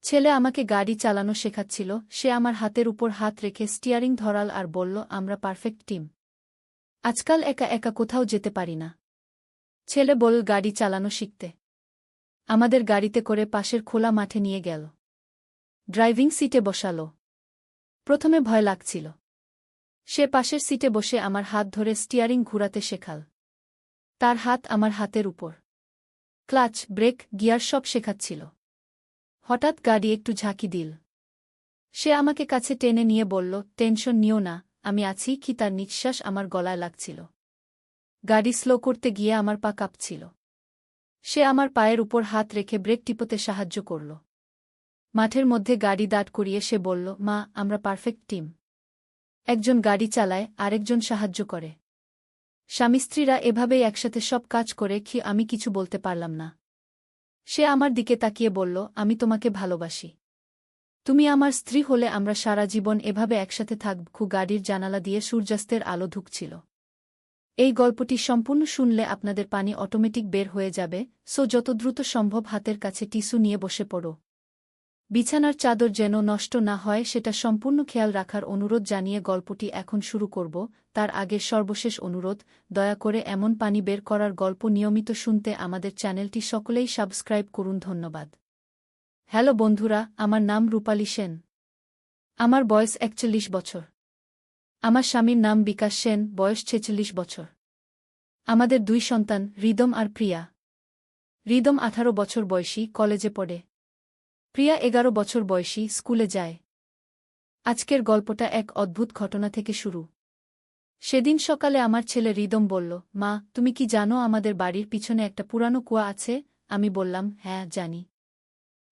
ছেলে আমাকে গাড়ি চালানো শেখাচ্ছিল, সে আমার হাতের উপর হাত রেখে স্টিয়ারিং ধরাল আর বলল, আমরা পারফেক্ট টিম। আজকাল একা একা কোথাও যেতে পারি না। ছেলে বলল গাড়ি চালানো শিখতে। আমাদের গাড়িতে করে পাশের খোলা মাঠে নিয়ে গেল। ড্রাইভিং সিটে বসাল। প্রথমে ভয় লাগছিল। সে পাশের সিটে বসে আমার হাত ধরে স্টিয়ারিং ঘুরাতে শেখাল। তার হাত আমার হাতের উপর। ক্লাচ, ব্রেক, গিয়ার সব শেখাচ্ছিল। হঠাৎ গাড়ি একটু ঝাঁকি দিল। সে আমাকে কাছে টেনে নিয়ে বলল, টেনশন নিও না, আমি আছি কি। তার নিঃশ্বাস আমার গলায় লাগছিল। গাড়ি স্লো করতে গিয়ে আমার পা কাঁপছিল। সে আমার পায়ের উপর হাত রেখে ব্রেক টিপতে সাহায্য করল। মাঠের মধ্যে গাড়ি দাঁড় করিয়ে সে বলল, মা, আমরা পারফেক্ট টিম। একজন গাড়ি চালায়, আরেকজন সাহায্য করে। স্বামী স্ত্রীরা এভাবেই একসাথে সব কাজ করে। আমি কিছু বলতে পারলাম না। সে আমার দিকে তাকিয়ে বলল, আমি তোমাকে ভালোবাসি। তুমি আমার স্ত্রী হলে আমরা সারা জীবন এভাবে একসাথে থাকব। গাড়ির জানালা দিয়ে সূর্যাস্তের আলো ঢুকছিল। এই গল্পটি সম্পূর্ণ শুনলে আপনাদের পানি অটোমেটিক বের হয়ে যাবে, সো যত দ্রুত সম্ভব হাতের কাছে টিস্যু নিয়ে বসে পড়ো। বিছানার চাদর যেন নষ্ট না হয় সেটা সম্পূর্ণ খেয়াল রাখার অনুরোধ জানিয়ে গল্পটি এখন শুরু করব। তার আগে সর্বশেষ অনুরোধ, দয়া করে এমন পানি বের করার গল্প নিয়মিত শুনতে আমাদের চ্যানেলটি সকলেই সাবস্ক্রাইব করুন। ধন্যবাদ। হ্যালো বন্ধুরা, আমার নাম রূপালী সেন। আমার বয়স ৪১ বছর। আমার স্বামীর নাম বিকাশ সেন, বয়স ৪৬ বছর। আমাদের ২ সন্তান, রিদম আর প্রিয়া। রিদম ১৮ বছর বয়সী, কলেজে পড়ে। প্রিয়া ১১ বছর বয়সী, স্কুলে যায়। আজকের গল্পটা এক অদ্ভুত ঘটনা থেকে শুরু। সেদিন সকালে আমার ছেলে রিদম বলল, মা, তুমি কি জানো আমাদের বাড়ির পিছনে একটা পুরানো কুয়া আছে? আমি বললাম, হ্যাঁ, জানি।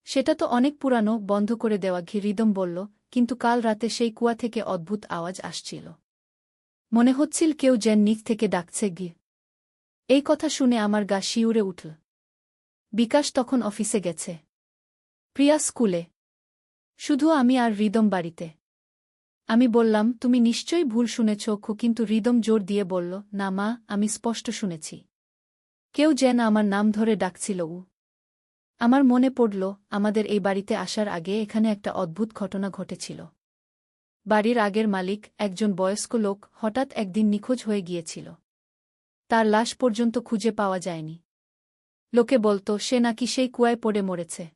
সেটা তো অনেক পুরানো, বন্ধ করে দেওয়া। রিদম বলল, কিন্তু কাল রাতে সেই কুয়া থেকে অদ্ভুত আওয়াজ আসছিল। মনে হচ্ছিল কেউ যেন নিচ থেকে ডাকছে। এই কথা শুনে আমার গা শিউরে উঠল। বিকাশ তখন অফিসে গেছে। প্রিয়া স্কুলে। শুধু আমি আর রিদম বাড়িতে। আমি বললাম, তুমি নিশ্চয়ই ভুল শুনেছ। কিন্তু রিদম জোর দিয়ে বলল, না মা, আমি স্পষ্ট শুনেছি। কেউ যেন আমার নাম ধরে ডাকছিল। আমার মনে পড়ল, আমাদের এই বাড়িতে আসার আগে এখানে একটা অদ্ভুত ঘটনা ঘটেছিল। বাড়ির আগের মালিক, একজন বয়স্ক লোক, হঠাৎ একদিন নিখোঁজ হয়ে গিয়েছিল। তার লাশ পর্যন্ত খুঁজে পাওয়া যায়নি। লোকে বলত সে নাকি সেই কুয়ায় পড়ে মরেছে।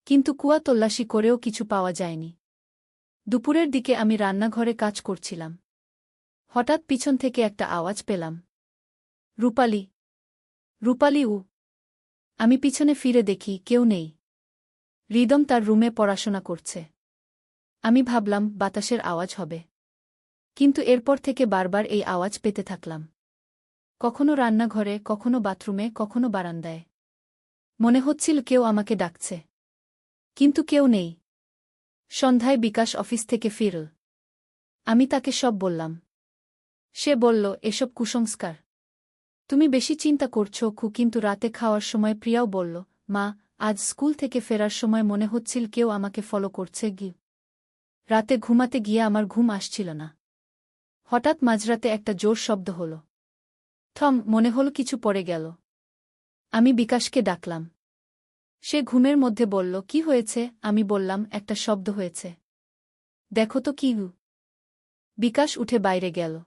কিন্তু কুয়া তল্লাশি করেও কিছু পাওয়া যায়নি। দুপুরের দিকে আমি রান্নাঘরে কাজ করছিলাম। হঠাৎ পিছন থেকে একটা আওয়াজ পেলাম, রূপালী, রূপালী। আমি পিছনে ফিরে দেখি কেউ নেই। রিদম তার রুমে পড়াশোনা করছে। আমি ভাবলাম বাতাসের আওয়াজ হবে। কিন্তু এরপর থেকে বারবার এই আওয়াজ পেতে থাকলাম। কখনো রান্নাঘরে, কখনো বাথরুমে, কখনো বারান্দায়। মনে হচ্ছিল কেউ আমাকে ডাকছে। কিন্তু কেউ নেই। সন্ধ্যায় বিকাশ অফিস থেকে ফিরল। আমি তাকে সব বললাম। সে বলল, এসব কুসংস্কার। তুমি বেশি চিন্তা করছ। কিন্তু রাতে খাওয়ার সময় প্রিয়াও বলল, মা, আজ স্কুল থেকে ফেরার সময় মনে হচ্ছিল কেউ আমাকে ফলো করছে। রাতে ঘুমাতে গিয়ে আমার ঘুম আসছিল না। হঠাৎ মাঝরাতে একটা জোর শব্দ হল। মনে হল কিছু পড়ে গেল। আমি বিকাশকে ডাকলাম। সে ঘুমের মধ্যে বলল, কি হয়েছে? আমি বললাম, একটা শব্দ হয়েছে। দেখো তো কি। বিকাশ উঠে বাইরে গেল।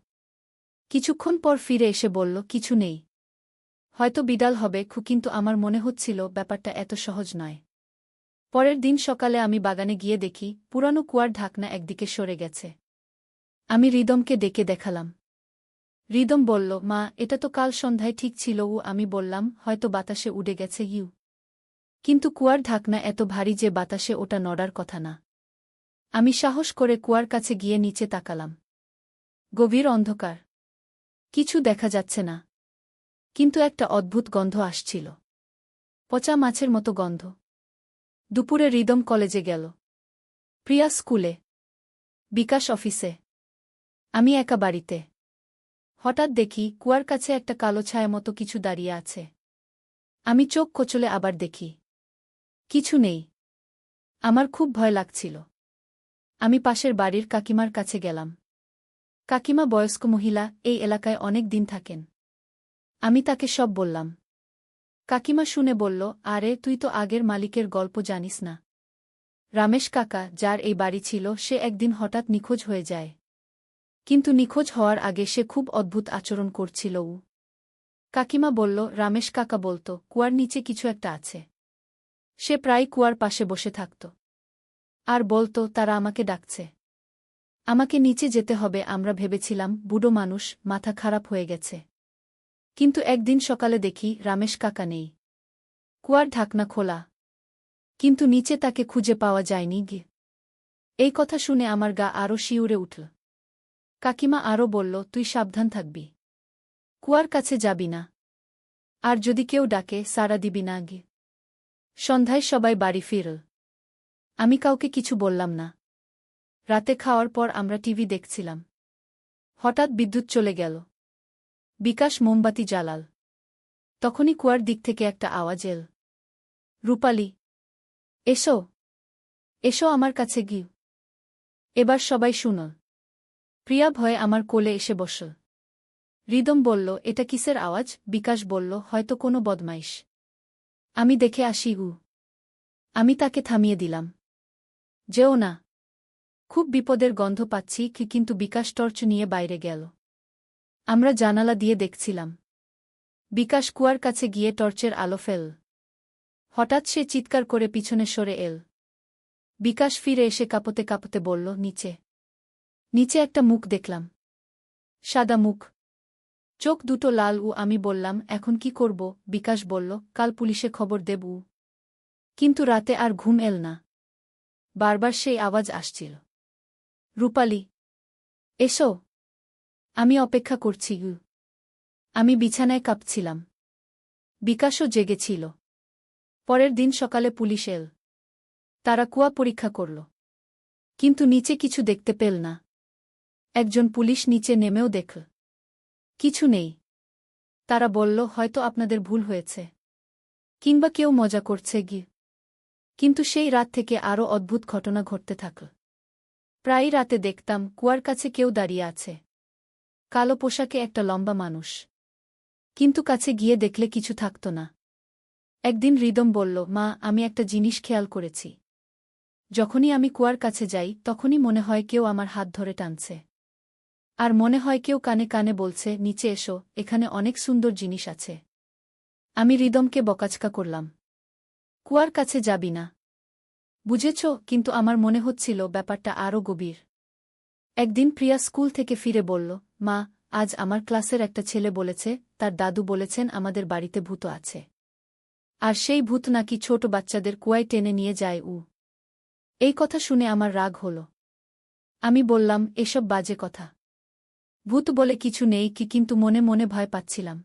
কিছুক্ষণ পর ফিরে এসে বলল, কিছু নেই। হয়তো বিড়াল হবে। কিন্তু আমার মনে হচ্ছিল ব্যাপারটা এত সহজ নয়। পরের দিন সকালে আমি বাগানে গিয়ে দেখি পুরানো কুয়ার ঢাকনা একদিকে সরে গেছে। আমি রিদমকে ডেকে দেখালাম। রিদম বলল, মা, এটা তো কাল সন্ধ্যায় ঠিক ছিল। আমি বললাম, হয়তো বাতাসে উড়ে গেছে। কিন্তু কুয়ার ঢাকনা এত ভারী যে বাতাসে ওটা নড়ার কথা না। আমি সাহস করে কুয়ার কাছে গিয়ে নিচে তাকালাম। গভীর অন্ধকার। কিছু দেখা যাচ্ছে না। কিন্তু একটা অদ্ভুত গন্ধ আসছিল। পচা মাছের মতো গন্ধ। দুপুরে রিদম কলেজে গেল। প্রিয়া স্কুলে। বিকাশ অফিসে। আমি একা বাড়িতে। হঠাৎ দেখি কুয়ার কাছে একটা কালো ছায়া মতো কিছু দাঁড়িয়ে আছে। আমি চোখ কচলে আবার দেখি কিছু নেই। আমার খুব ভয় লাগছিল। আমি পাশের বাড়ির কাকিমার কাছে গেলাম। কাকিমা বয়স্ক মহিলা, এই এলাকায় অনেক দিন থাকেন। আমি তাকে সব বললাম। কাকিমা শুনে বলল, আরে তুই তো আগের মালিকের গল্প জানিস না। রামেশ কাকা, যার এই বাড়ি ছিল, সে একদিন হঠাৎ নিখোঁজ হয়ে যায়। কিন্তু নিখোঁজ হওয়ার আগে সে খুব অদ্ভুত আচরণ করছিল। কাকিমা বলল, রামেশ কাকা বলত, কুয়ার নিচে কিছু একটা আছে। সে প্রায় কুয়ার পাশে বসে থাকত আর বলত, তারা আমাকে ডাকছে। আমাকে নিচে যেতে হবে। আমরা ভেবেছিলাম বুড়ো মানুষ, মাথা খারাপ হয়ে গেছে। কিন্তু একদিন সকালে দেখি রামেশ কাকা নেই। কুয়ার ঢাকনা খোলা, কিন্তু নিচে তাকে খুঁজে পাওয়া যায়নি। এই কথা শুনে আমার গা আরও শিউরে উঠল। কাকিমা আরও বলল, তুই সাবধান থাকবি, কুয়ার কাছে যাবি না, আর যদি কেউ ডাকে সাড়া দিবি না। সন্ধ্যায় সবাই বাড়ি ফিরল। আমি কাউকে কিছু বললাম না। রাতে খাওয়ার পর আমরা টিভি দেখছিলাম। হঠাৎ বিদ্যুৎ চলে গেল। বিকাশ মোমবাতি জ্বালাল। তখনই কুয়ার দিক থেকে একটা আওয়াজ এল, রূপালি, এসো, এসো আমার কাছে গিয়ে। এবার সবাই শুনল। প্রিয়া ভয়ে আমার কোলে এসে বসল। রিদম বলল, এটা কিসের আওয়াজ? বিকাশ বলল, হয়তো কোনো বদমাইশ। আমি দেখে আসি। আমি তাকে থামিয়ে দিলাম। যেও না, খুব বিপদের গন্ধ পাচ্ছি। কিন্তু বিকাশ টর্চ নিয়ে বাইরে গেল। আমরা জানালা দিয়ে দেখছিলাম। বিকাশ কুয়ার কাছে গিয়ে টর্চের আলো ফেল। হঠাৎ সে চিৎকার করে পিছনে সরে এল। বিকাশ ফিরে এসে কাঁপতে কাঁপতে বলল, নিচে, নিচে একটা মুখ দেখলাম। সাদা মুখ, চোখ দুটো লাল। আমি বললাম, এখন কি করব? বিকাশ বলল, কাল পুলিশে খবর দেব। কিন্তু রাতে আর ঘুম এল না। বারবার সেই আওয়াজ আসছিল, রূপালি, এসো, আমি অপেক্ষা করছি। আমি বিছানায় কাঁপছিলাম। বিকাশও জেগেছিল। পরের দিন সকালে পুলিশ এল। তারা কুয়া পরীক্ষা করল, কিন্তু নিচে কিছু দেখতে পেল না। একজন পুলিশ নিচে নেমেও দেখল, কিছু নেই। তারা বলল, হয়তো আপনাদের ভুল হয়েছে, কিংবা কেউ মজা করছে। কিন্তু সেই রাত থেকে আরও অদ্ভুত ঘটনা ঘটতে থাকল। প্রায়ই রাতে দেখতাম কুয়ার কাছে কেউ দাঁড়িয়ে আছে, কালো পোশাকে একটা লম্বা মানুষ। কিন্তু কাছে গিয়ে দেখলে কিছু থাকত না। একদিন রিদম বলল, মা, আমি একটা জিনিস খেয়াল করেছি। যখনই আমি কুয়ার কাছে যাই তখনই মনে হয় কেউ আমার হাত ধরে টানছে। আর মনে হয় কেউ কানে কানে বলছে, নিচে এসো, এখানে অনেক সুন্দর জিনিস আছে। আমি রিদমকে বকাঝকা করলাম, কুয়ার কাছে যাবি না, বুঝেছ? কিন্তু আমার মনে হচ্ছিল ব্যাপারটা আরও গভীর। একদিন প্রিয়া স্কুল থেকে ফিরে বলল, মা, আজ আমার ক্লাসের একটা ছেলে বলেছে তার দাদু বলেছেন আমাদের বাড়িতে ভূত আছে। আর সেই ভূত নাকি ছোট বাচ্চাদের কুয়ায় টেনে নিয়ে যায়। এই কথা শুনে আমার রাগ হল। আমি বললাম, এসব বাজে কথা, ভূত বলে কিছু নেই। কিন্তু মনে মনে ভয় পাচ্ছিলাম।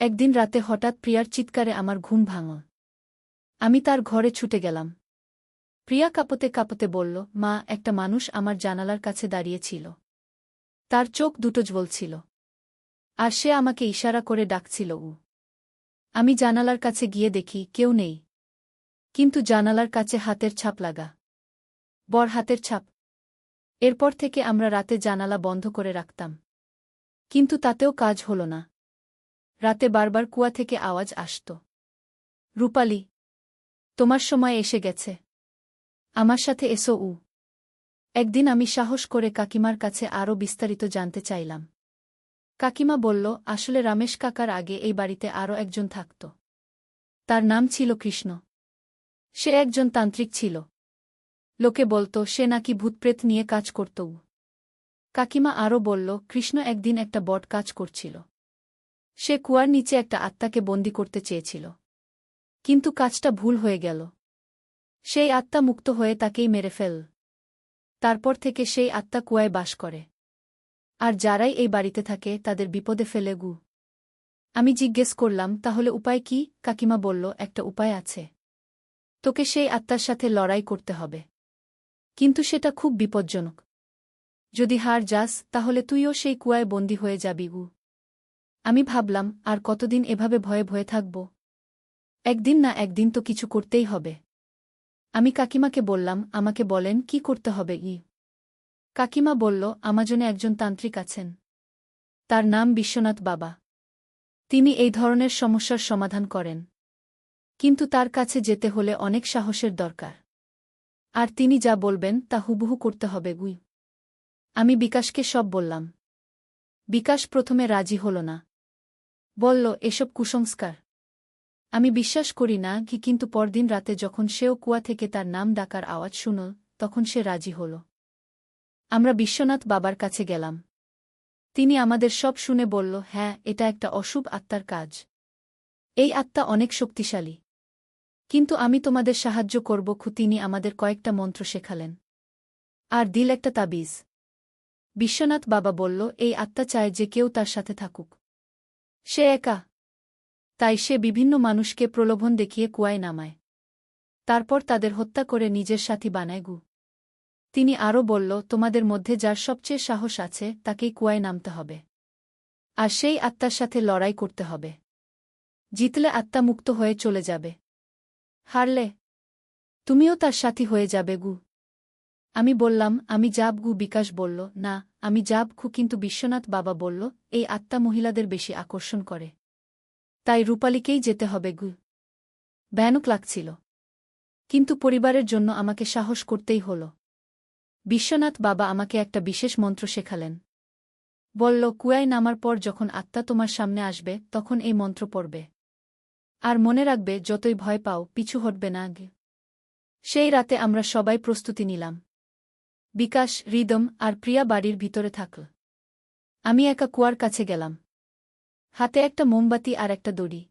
একদিন রাতে হঠাৎ প্রিয়ার চিৎকারে আমার ঘুম ভাঙল। আমি তার ঘরে ছুটে গেলাম। প্রিয়া কাঁপতে কাঁপতে বলল, মা, একটা মানুষ আমার জানালার কাছে দাঁড়িয়েছিল। তার চোখ দুটো জ্বলছিল, আর সে আমাকে ইশারা করে ডাকছিল। আমি জানালার কাছে গিয়ে দেখি কেউ নেই, কিন্তু জানালার কাছে হাতের ছাপ লাগা, বড় হাতের ছাপ। এরপর থেকে আমরা রাতে জানালা বন্ধ করে রাখতাম, কিন্তু তাতেও কাজ হল না। রাতে বারবার কুয়া থেকে আওয়াজ আসত, রূপালি, তোমার সময় এসে গেছে, আমার সাথে এসো। একদিন আমি সাহস করে কাকিমার কাছে আরও বিস্তারিত জানতে চাইলাম। কাকিমা বলল, আসলে রামেশ কাকার আগে এই বাড়িতে আরও একজন থাকত। তার নাম ছিল কৃষ্ণ। সে একজন তান্ত্রিক ছিল। লোকে বলত সে নাকি ভূতপ্রেত নিয়ে কাজ করত। কাকিমা আরও বলল, কৃষ্ণ একদিন একটা বট কাজ করছিল। সে কুয়ার নিচে একটা আত্মাকে বন্দী করতে চেয়েছিল, কিন্তু কাজটা ভুল হয়ে গেল। সেই আত্মা মুক্ত হয়ে তাকেই মেরে ফেল। তারপর থেকে সেই আত্মা কুয়ায় বাস করে, আর যারাই এই বাড়িতে থাকে তাদের বিপদে ফেলে। আমি জিজ্ঞেস করলাম, তাহলে উপায় কি? কাকিমা বলল, একটা উপায় আছে। তোকে সেই আত্মার সাথে লড়াই করতে হবে, কিন্তু সেটা খুব বিপজ্জনক। যদি হার যাস তাহলে তুইও সেই কুয়ায় বন্দী হয়ে যাবি। আমি ভাবলাম, আর কতদিন এভাবে ভয়ে ভয়ে থাকব? একদিন না একদিন তো কিছু করতেই হবে। আমি কাকিমাকে বললাম, আমাকে বলেন কি করতে হবে। কাকিমা বলল, আমাজনে একজন তান্ত্রিক আছেন, তার নাম বিশ্বনাথ বাবা। তিনি এই ধরনের সমস্যার সমাধান করেন, কিন্তু তার কাছে যেতে হলে অনেক সাহসের দরকার। আর তিনি যা বলবেন তা হুবহু করতে হবে গুই। আমি বিকাশকে সব বললাম। বিকাশ প্রথমে রাজি হল না। বলল, এসব কুসংস্কার আমি বিশ্বাস করি না কি, কিন্তু পরদিন রাতে যখন সেও কুয়া থেকে তার নাম ডাকার আওয়াজ শুনল, তখন সে রাজি হল। আমরা বিশ্বনাথ বাবার কাছে গেলাম। তিনি আমাদের সব শুনে বলল, হ্যাঁ, এটা একটা অশুভ আত্মার কাজ। এই আত্মা অনেক শক্তিশালী। কিন্তু আমি তোমাদের সাহায্য করব। তিনি আমাদের কয়েকটা মন্ত্র শেখালেন আর দিল একটা তাবিজ। বিশ্বনাথ বাবা বলল, এই আত্মা চায় যে কেউ তার সাথে থাকুক। সে একা। তাই সে বিভিন্ন মানুষকে প্রলোভন দেখিয়ে কুয়ায় নামায়। তারপর তাদের হত্যা করে নিজের সাথী বানায় গু। তিনি আরও বলল, তোমাদের মধ্যে যার সবচেয়ে সাহস আছে তাকেই কুয়ায় নামতে হবে। আর সেই আত্মার সাথে লড়াই করতে হবে। জিতলে আত্মা মুক্ত হয়ে চলে যাবে। হারলে তুমিও তার সাথী হয়ে যাবে গু। আমি বললাম, আমি যাব গু। বিকাশ বলল, না, আমি যাব গু। কিন্তু বিশ্বনাথ বাবা বলল, এই আত্মা মহিলাদের বেশি আকর্ষণ করে। তাই রূপালীকেই যেতে হবে গু। ভয়ানক লাগছিল। কিন্তু পরিবারের জন্য আমাকে সাহস করতেই হল। বিশ্বনাথ বাবা আমাকে একটা বিশেষ মন্ত্র শেখালেন। বলল, কুয়ায় নামার পর যখন আত্মা তোমার সামনে আসবে তখন এই মন্ত্র পড়বে। আর মনে রাখবে, যতই ভয় পাও, পিছু হটবে না গে। সেই রাতে আমরা সবাই প্রস্তুতি নিলাম। বিকাশ, রিদম আর প্রিয়া বাড়ির ভিতরে থাকল। আমি একা কুয়ার কাছে গেলাম। হাতে একটা মোমবাতি আর একটা দড়ি।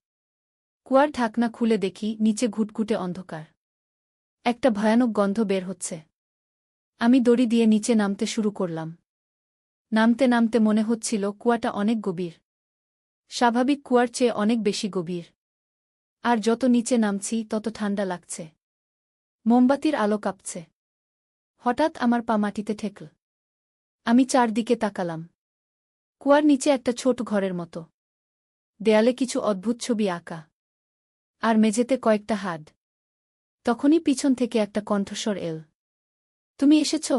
কুয়ার ঢাকনা খুলে দেখি নিচে ঘুটঘুটে অন্ধকার। একটা ভয়ানক গন্ধ বের হচ্ছে। আমি দড়ি দিয়ে নিচে নামতে শুরু করলাম। নামতে নামতে মনে হচ্ছিল কুয়াটা অনেক গভীর। স্বাভাবিক কুয়ার চেয়ে অনেক বেশি গভীর। আর যত নিচে নামছি তত ঠান্ডা লাগছে। মোমবাতির আলো কাঁপছে। হঠাৎ আমার পা মাটিতে ঠেকল। আমি চারদিকে তাকালাম। কুয়ার নিচে একটা ছোট ঘরের মতো। দেয়ালে কিছু অদ্ভুত ছবি আঁকা। আর মেঝেতে কয়েকটা হাড়। তখনই পিছন থেকে একটা কণ্ঠস্বর এল। তুমি এসেছ?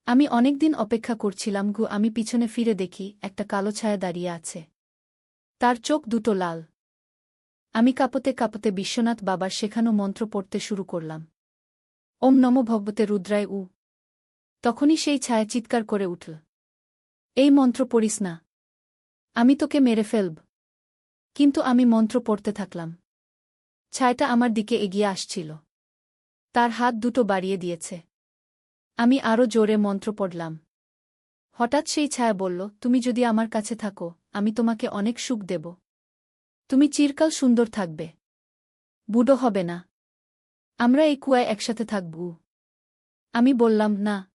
আমি অনেকদিন অপেক্ষা করছিলাম গু। আমি পিছনে ফিরে দেখি একটা কালো ছায়া দাঁড়িয়ে আছে। তার চোখ দুটো লাল। আমি কাঁপতে কাঁপতে বিশ্বনাথ বাবার শেখানো মন্ত্র পড়তে শুরু করলাম। ওম নমো ভগবতে রুদ্রায় উ। তখনই সেই ছায়া চিৎকার করে উঠল। এই মন্ত্র পড়িস না। আমি তোকে মেরে ফেলব। কিন্তু আমি মন্ত্র পড়তে থাকলাম। ছায়াটা আমার দিকে এগিয়ে আসছিল। তার হাত দুটো বাড়িয়ে দিয়েছে। আমি আরও জোরে মন্ত্র পড়লাম। হঠাৎ সেই ছায়া বলল, তুমি যদি আমার কাছে থাকো, আমি তোমাকে অনেক সুখ দেব। তুমি চিরকাল সুন্দর থাকবে। বুড়ো হবে না। আমরা এই কুয়ায় একসাথে থাকব। আমি বললাম, না।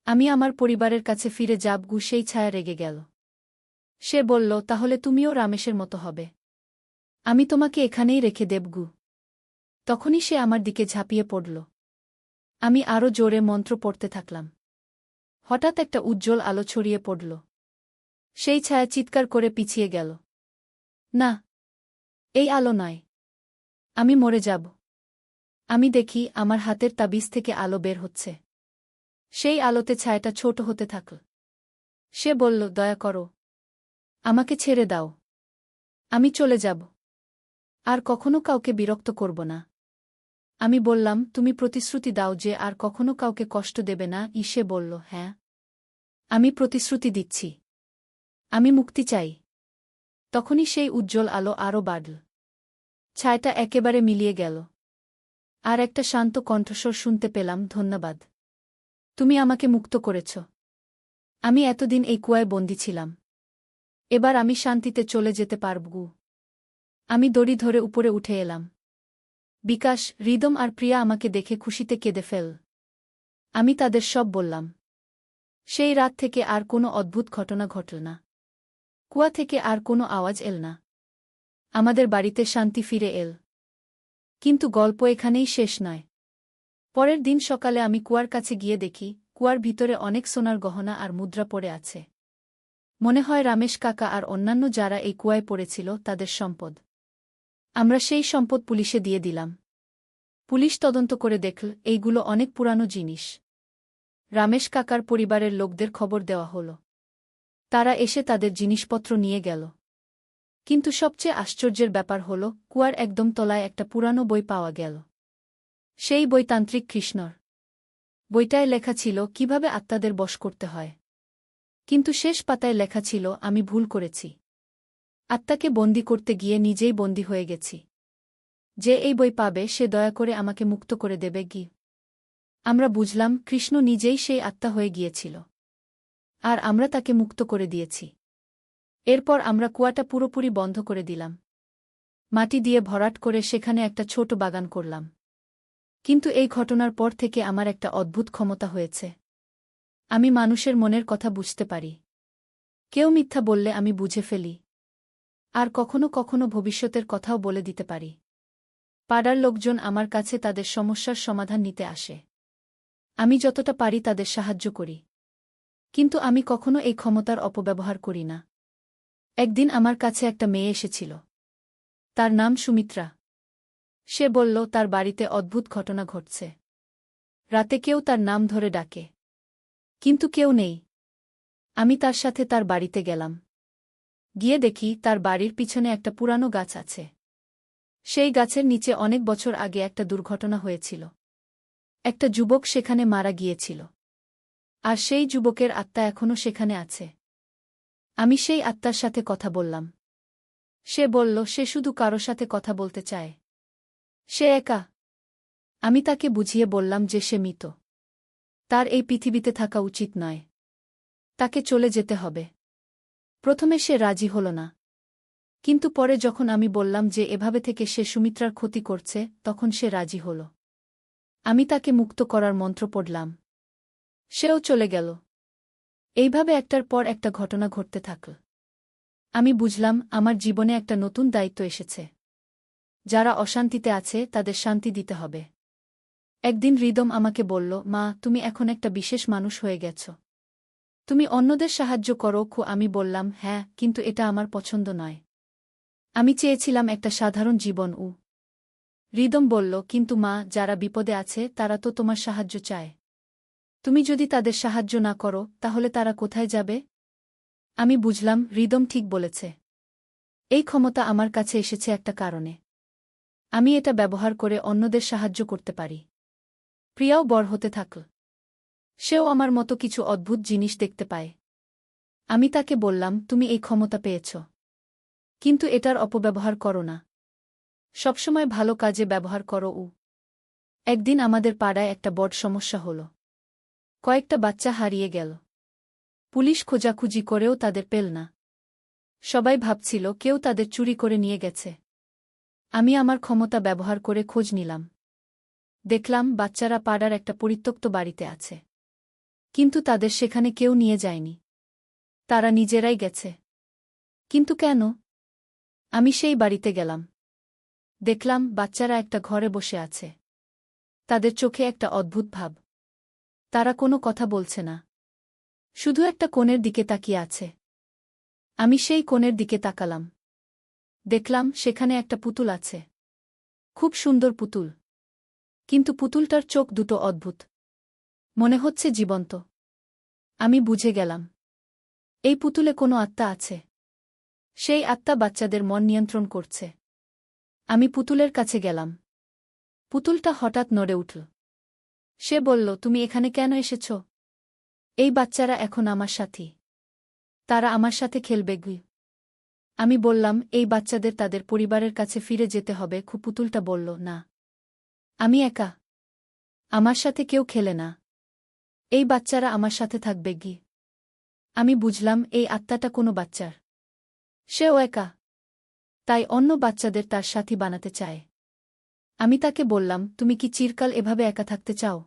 আমি আমার পরিবারের কাছে ফিরে যাব গু। সেই ছায়া রেগে গেল। সে বলল, তাহলে তুমিও রামেশের মতো হবে। আমি তোমাকে এখানেই রেখে দেব গু। তখনই সে আমার দিকে ঝাঁপিয়ে পড়ল। আমি আরও জোরে মন্ত্র পড়তে থাকলাম। হঠাৎ একটা উজ্জ্বল আলো ছড়িয়ে পড়ল। সেই ছায়া চিৎকার করে পিছিয়ে গেল। না, এই আলো নয়। আমি মরে যাব। আমি দেখি আমার হাতের তাবিজ থেকে আলো বের হচ্ছে। সেই আলোতে ছায়াটা ছোট হতে থাকল। সে বলল, দয়া করো। আমাকে ছেড়ে দাও। আমি চলে যাব। আর কখনো কাউকে বিরক্ত করব না। আমি বললাম, তুমি প্রতিশ্রুতি দাও যে আর কখনো কাউকে কষ্ট দেবে না। সে বলল, হ্যাঁ, আমি প্রতিশ্রুতি দিচ্ছি। আমি মুক্তি চাই। তখনই সেই উজ্জ্বল আলো আরও বাড়ল। ছায়াটা একেবারে মিলিয়ে গেল। আর একটা শান্ত কণ্ঠস্বর শুনতে পেলাম, ধন্যবাদ। তুমি আমাকে মুক্ত করেছ। আমি এতদিন এই কুয়ায় বন্দী ছিলাম। এবার আমি শান্তিতে চলে যেতে পারব গু। আমি দড়ি ধরে উপরে উঠে এলাম। বিকাশ, রিদম আর প্রিয়া আমাকে দেখে খুশিতে কেঁদে ফেল। আমি তাদের সব বললাম। সেই রাত থেকে আর কোনো অদ্ভুত ঘটনা ঘটল না। কুয়া থেকে আর কোনো আওয়াজ এল না। আমাদের বাড়িতে শান্তি ফিরে এল। কিন্তু গল্প এখানেই শেষ নয়। পরের দিন সকালে আমি কুয়ার কাছে গিয়ে দেখি, কুয়ার ভিতরে অনেক সোনার গহনা আর মুদ্রা পড়ে আছে। মনে হয় রামেশ কাকা আর অন্যান্য যারা এই কুয়ায় পড়েছিল তাদের সম্পদ। আমরা সেই সম্পদ পুলিশে দিয়ে দিলাম। পুলিশ তদন্ত করে দেখল এইগুলো অনেক পুরানো জিনিস। রামেশ কাকার পরিবারের লোকদের খবর দেওয়া হল। তারা এসে তাদের জিনিসপত্র নিয়ে গেল। কিন্তু সবচেয়ে আশ্চর্যের ব্যাপার হল, কুয়ার একদম তলায় একটা পুরানো বই পাওয়া গেল। সেই বইতান্ত্রিক কৃষ্ণর। বইটায় লেখা ছিল কিভাবে আত্মাদের বশ করতে হয়। কিন্তু শেষ পাতায় লেখা ছিল আমি ভুল করেছি। আত্মাকে বন্দী করতে গিয়ে নিজেই বন্দী হয়ে গেছি। যে এই বই পাবে সে দয়া করে আমাকে মুক্ত করে দেবে গি। আমরা বুঝলাম কৃষ্ণ নিজেই সেই আত্মা হয়ে গিয়েছিল। আর আমরা তাকে মুক্ত করে দিয়েছি। এরপর আমরা কুয়াটা পুরোপুরি বন্ধ করে দিলাম। মাটি দিয়ে ভরাট করে সেখানে একটা ছোট বাগান করলাম। কিন্তু এই ঘটনার পর থেকে আমার একটা অদ্ভুত ক্ষমতা হয়েছে। আমি মানুষের মনের কথা বুঝতে পারি। কেউ মিথ্যা বললে আমি বুঝে ফেলি। আর কখনো কখনো ভবিষ্যতের কথাও বলে দিতে পারি। পাড়ার লোকজন আমার কাছে তাদের সমস্যার সমাধান নিতে আসে। আমি যতটা পারি তাদের সাহায্য করি। কিন্তু আমি কখনো এই ক্ষমতার অপব্যবহার করি না। একদিন আমার কাছে একটা মেয়ে এসেছিল। তার নাম সুমিত্রা। সে বলল তার বাড়িতে অদ্ভুত ঘটনা ঘটছে। রাতে কেউ তার নাম ধরে ডাকে। কিন্তু কেউ নেই। আমি তার সাথে তার বাড়িতে গেলাম। গিয়ে দেখি তার বাড়ির পিছনে একটা পুরানো গাছ আছে। সেই গাছের নিচে অনেক বছর আগে একটা দুর্ঘটনা হয়েছিল। একটা যুবক সেখানে মারা গিয়েছিল। আর সেই যুবকের আত্মা এখনও সেখানে আছে। আমি সেই আত্মার সাথে কথা বললাম। সে বলল সে শুধু কারো সাথে কথা বলতে চায়। সে একা। আমি তাকে বুঝিয়ে বললাম যে সে মৃত। তার এই পৃথিবীতে থাকা উচিত নয়। তাকে চলে যেতে হবে। প্রথমে সে রাজি হল না। কিন্তু পরে যখন আমি বললাম যে এভাবে থেকে সে সুমিত্রার ক্ষতি করছে তখন সে রাজি হল। আমি তাকে মুক্ত করার মন্ত্র পড়লাম। সেও চলে গেল। এইভাবে একটার পর একটা ঘটনা ঘটতে থাকল। আমি বুঝলাম আমার জীবনে একটা নতুন দায়িত্ব এসেছে। যারা অশান্তিতে আছে তাদের শান্তি দিতে হবে। একদিন হৃদম আমাকে বলল, মা, তুমি এখন একটা বিশেষ মানুষ হয়ে গেছ। তুমি অন্যদের সাহায্য করো। আমি বললাম, হ্যাঁ, কিন্তু এটা আমার পছন্দ নয়। আমি চেয়েছিলাম একটা সাধারণ জীবন। হৃদম বলল, কিন্তু মা, যারা বিপদে আছে তারা তো তোমার সাহায্য চায়। তুমি যদি তাদের সাহায্য না করো তাহলে তারা কোথায় যাবে? আমি বুঝলাম হৃদম ঠিক বলেছে। এই ক্ষমতা আমার কাছে এসেছে একটা কারণে। আমি এটা ব্যবহার করে অন্যদের সাহায্য করতে পারি। প্রিয়াও বড় হতে থাকল। সেও আমার মতো কিছু অদ্ভুত জিনিস দেখতে পায়। আমি তাকে বললাম, তুমি এই ক্ষমতা পেয়েছ। কিন্তু এটার অপব্যবহার করো না। সবসময় ভালো কাজে ব্যবহার করো। একদিন আমাদের পাড়ায় একটা বড় সমস্যা হল। কয়েকটা বাচ্চা হারিয়ে গেল। পুলিশ খোঁজাখুঁজি করেও তাদের পেল না। সবাই ভাবছিল কেউ তাদের চুরি করে নিয়ে গেছে। আমি আমার ক্ষমতা ব্যবহার করে খোঁজ নিলাম। দেখলাম বাচ্চারা পাড়ার একটা পরিত্যক্ত বাড়িতে আছে। কিন্তু তাদের সেখানে কেউ নিয়ে যায়নি। তারা নিজেরাই গেছে। কিন্তু কেন? আমি সেই বাড়িতে গেলাম। দেখলাম বাচ্চারা একটা ঘরে বসে আছে। তাদের চোখে একটা অদ্ভুত ভাব। তারা কোনো কথা বলছে না। শুধু একটা কোণের দিকে তাকিয়ে আছে। আমি সেই কোণের দিকে তাকালাম। দেখলাম সেখানে একটা পুতুল আছে। খুব সুন্দর পুতুল। কিন্তু পুতুলটার চোখ দুটো অদ্ভুত। মনে হচ্ছে জীবন্ত। আমি বুঝে গেলাম এই পুতুলে কোনো আত্মা আছে। সেই আত্মা বাচ্চাদের মন নিয়ন্ত্রণ করছে। আমি পুতুলের কাছে গেলাম। পুতুলটা হঠাৎ নড়ে উঠল। সে বলল, তুমি এখানে কেন এসেছ? এই বাচ্চারা এখন আমার সাথী। তারা আমার সাথে খেলবে। আমি বললাম, এই বাচ্চাদের তাদের পরিবারের কাছে ফিরে যেতে হবে। পুতুলটা বলল, না, আমি একা। আমার সাথে কেউ খেলে না। এই বাচ্চারা আমার সাথে থাকবে। আমি বুঝলাম এই আত্মাটা কোনো বাচ্চার। সেও একা। তাই অন্য বাচ্চাদের তার সাথী বানাতে চায়। আমি তাকে বললাম, তুমি কি চিরকাল এভাবে একা থাকতে চাও?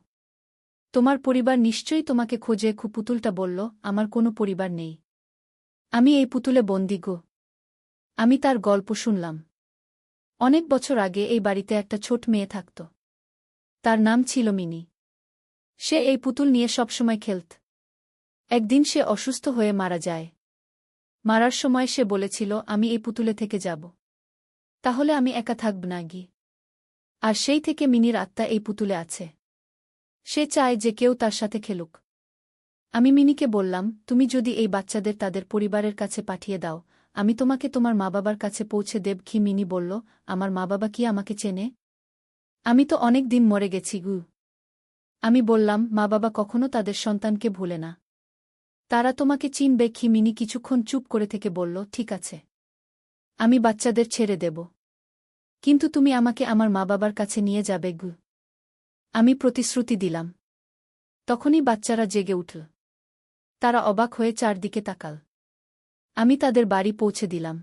তোমার পরিবার নিশ্চয়ই তোমাকে খোঁজে। পুতুলটা বলল, আমার কোনো পরিবার নেই। আমি এই পুতুলে বন্দী। আমি তার গল্প শুনলাম। অনেক বছর আগে এই বাড়িতে একটা ছোট মেয়ে থাকত। তার নাম ছিল মিনি। সে এই পুতুল নিয়ে সবসময় খেলত। একদিন সে অসুস্থ হয়ে মারা যায়। মারার সময় সে বলেছিল, আমি এই পুতুলে থেকে যাব। তাহলে আমি একা থাকব না। আর সেই থেকে মিনির আত্মা এই পুতুলে আছে। সে চায় যে কেউ তার সাথে খেলুক। আমি মিনিকে বললাম, তুমি যদি এই বাচ্চাদের তাদের পরিবারের কাছে পাঠিয়ে দাও, আমি তোমাকে তোমার মা বাবার কাছে পৌঁছে দেব। মিনি বলল, আমার মা বাবা কি আমাকে চেনে? আমি তো অনেক দিন মরে গেছি গু। আমি বললাম, মা বাবা কখনো তাদের সন্তানকে ভুলে না। তারা তোমাকে চিনবে কি? মিনি কিছুক্ষণ চুপ করে থেকে বলল, ঠিক আছে, আমি বাচ্চাদের ছেড়ে দেব। কিন্তু তুমি আমাকে আমার মা বাবার কাছে নিয়ে যাবে গু। আমি প্রতিশ্রুতি দিলাম। তখনই বাচ্চারা জেগে উঠল। তারা অবাক হয়ে চারদিকে তাকাল। আমি তাদের বাড়ি পৌঁছে দিলাম।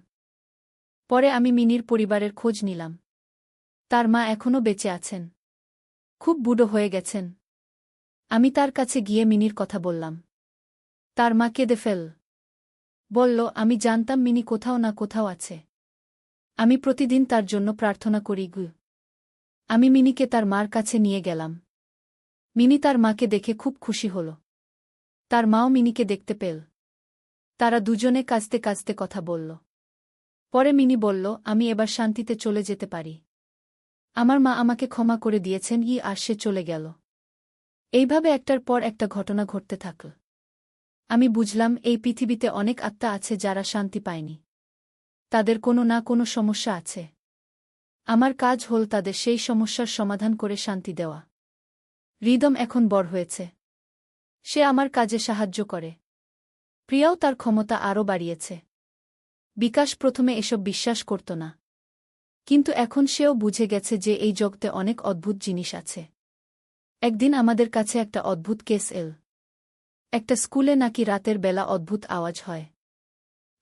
পরে আমি মিনির পরিবারের খোঁজ নিলাম। তার মা এখনও বেঁচে আছেন, খুব বুড়ো হয়ে গেছেন। আমি তার কাছে গিয়ে মিনির কথা বললাম। তার মা কেঁদে ফেল। বলল, আমি জানতাম মিনি কোথাও না কোথাও আছে। আমি প্রতিদিন তার জন্য প্রার্থনা করি গু। আমি মিনিকে তার মার কাছে নিয়ে গেলাম। মিনি তার মাকে দেখে খুব খুশি হল। তার মাও মিনিকে দেখতে পেল। তারা দুজনে কাঁদতে কাঁদতে কথা বলল। পরে মিনি বলল, আমি এবার শান্তিতে চলে যেতে পারি। আমার মা আমাকে ক্ষমা করে দিয়েছেন আর সে চলে গেল। এইভাবে একটার পর একটা ঘটনা ঘটতে থাকল। আমি বুঝলাম, এই পৃথিবীতে অনেক আত্মা আছে যারা শান্তি পায়নি। তাদের কোনো না কোনো সমস্যা আছে। আমার কাজ হল তাদের সেই সমস্যার সমাধান করে শান্তি দেওয়া। হৃদম এখন বড় হয়েছে। সে আমার কাজে সাহায্য করে। প্রিয়াও তার ক্ষমতা আরও বাড়িয়েছে। বিকাশ প্রথমে এসব বিশ্বাস করত না। কিন্তু এখন সেও বুঝে গেছে যে এই জগতে অনেক অদ্ভুত জিনিস আছে। একদিন আমাদের কাছে একটা অদ্ভুত কেস এল। একটা স্কুলে নাকি রাতের বেলা অদ্ভুত আওয়াজ হয়।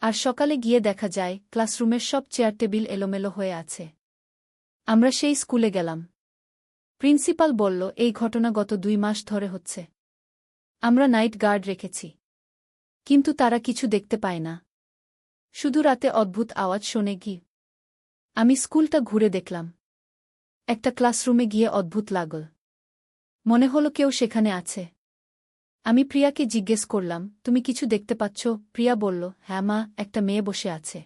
আর সকালে গিয়ে দেখা যায় ক্লাসরুমের সব চেয়ার টেবিল এলোমেলো হয়ে আছে। আমরা সেই স্কুলে গেলাম। প্রিন্সিপাল বলল, এই ঘটনা গত 2 মাস ধরে হচ্ছে। আমরা নাইট গার্ড রেখেছি, কিন্তু তারা কিছু দেখতে পায় না। শুধু রাতে অদ্ভুত আওয়াজ শোনে কি। আমি স্কুলটা ঘুরে দেখলাম। একটা ক্লাসরুমে গিয়ে অদ্ভুত লাগল। মনে হলো কেউ সেখানে আছে। আমি প্রিয়াকে জিজ্ঞেস করলাম, তুমি কিছু দেখতে পাচ্ছ? প্রিয়া বলল, হ্যাঁ মা, একটা মেয়ে বসে আছে।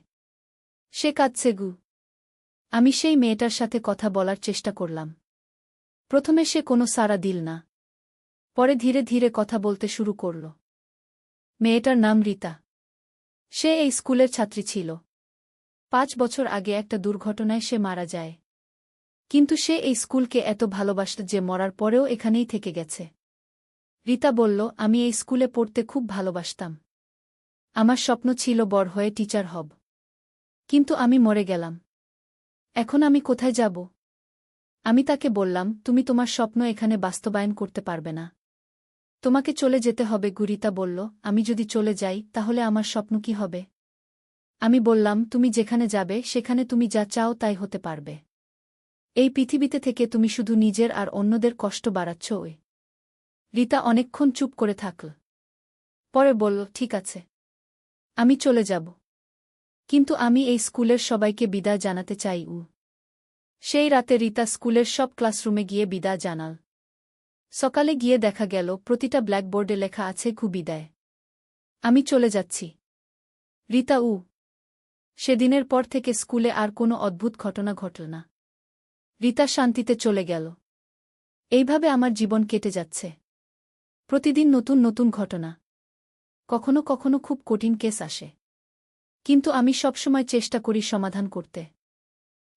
সে কাঁদছে গু। আমি সেই মেয়েটার সাথে কথা বলার চেষ্টা করলাম। প্রথমে সে কোনো সাড়া দিল না। পরে ধীরে ধীরে কথা বলতে শুরু করল। মেয়েটার নাম রীতা। সে এই স্কুলের ছাত্রী ছিল। 5 বছর আগে একটা দুর্ঘটনায় সে মারা যায়। কিন্তু সে এই স্কুলকে এত ভালোবাসত যে মরার পরেও এখানেই থেকে গেছে। রীতা বলল, আমি এই স্কুলে পড়তে খুব ভালোবাসতাম। আমার স্বপ্ন ছিল বড় হয়ে টিচার হব। কিন্তু আমি মরে গেলাম। এখন আমি কোথায় যাব? আমি তাকে বললাম, তুমি তোমার স্বপ্ন এখানে বাস্তবায়ন করতে পারবে না। তোমাকে চলে যেতে হবে। রীতা বলল, আমি যদি চলে যাই তাহলে আমার স্বপ্ন কি হবে? আমি বললাম, তুমি যেখানে যাবে সেখানে তুমি যা চাও তাই হতে পারবে। এই পৃথিবীতে থেকে তুমি শুধু নিজের আর অন্যদের কষ্ট বাড়াচ্ছ। রীতা অনেকক্ষণ চুপ করে থাকল। পরে বলল, ঠিক আছে, আমি চলে যাব। কিন্তু আমি এই স্কুলের সবাইকে বিদায় জানাতে চাই। সেই রাতে রীতা স্কুলের সব ক্লাসরুমে গিয়ে বিদায় জানাল। সকালে গিয়ে দেখা গেল প্রতিটা ব্ল্যাকবোর্ডে লেখা আছে বিদায়। আমি চলে যাচ্ছি। রীতা সেদিনের পর থেকে স্কুলে আর কোনো অদ্ভুত ঘটনা ঘটল না। রীতা শান্তিতে চলে গেল। এইভাবে আমার জীবন কেটে যাচ্ছে। প্রতিদিন নতুন নতুন ঘটনা। কখনো কখনো খুব কঠিন কেস আসে। কিন্তু আমি সবসময় চেষ্টা করি সমাধান করতে।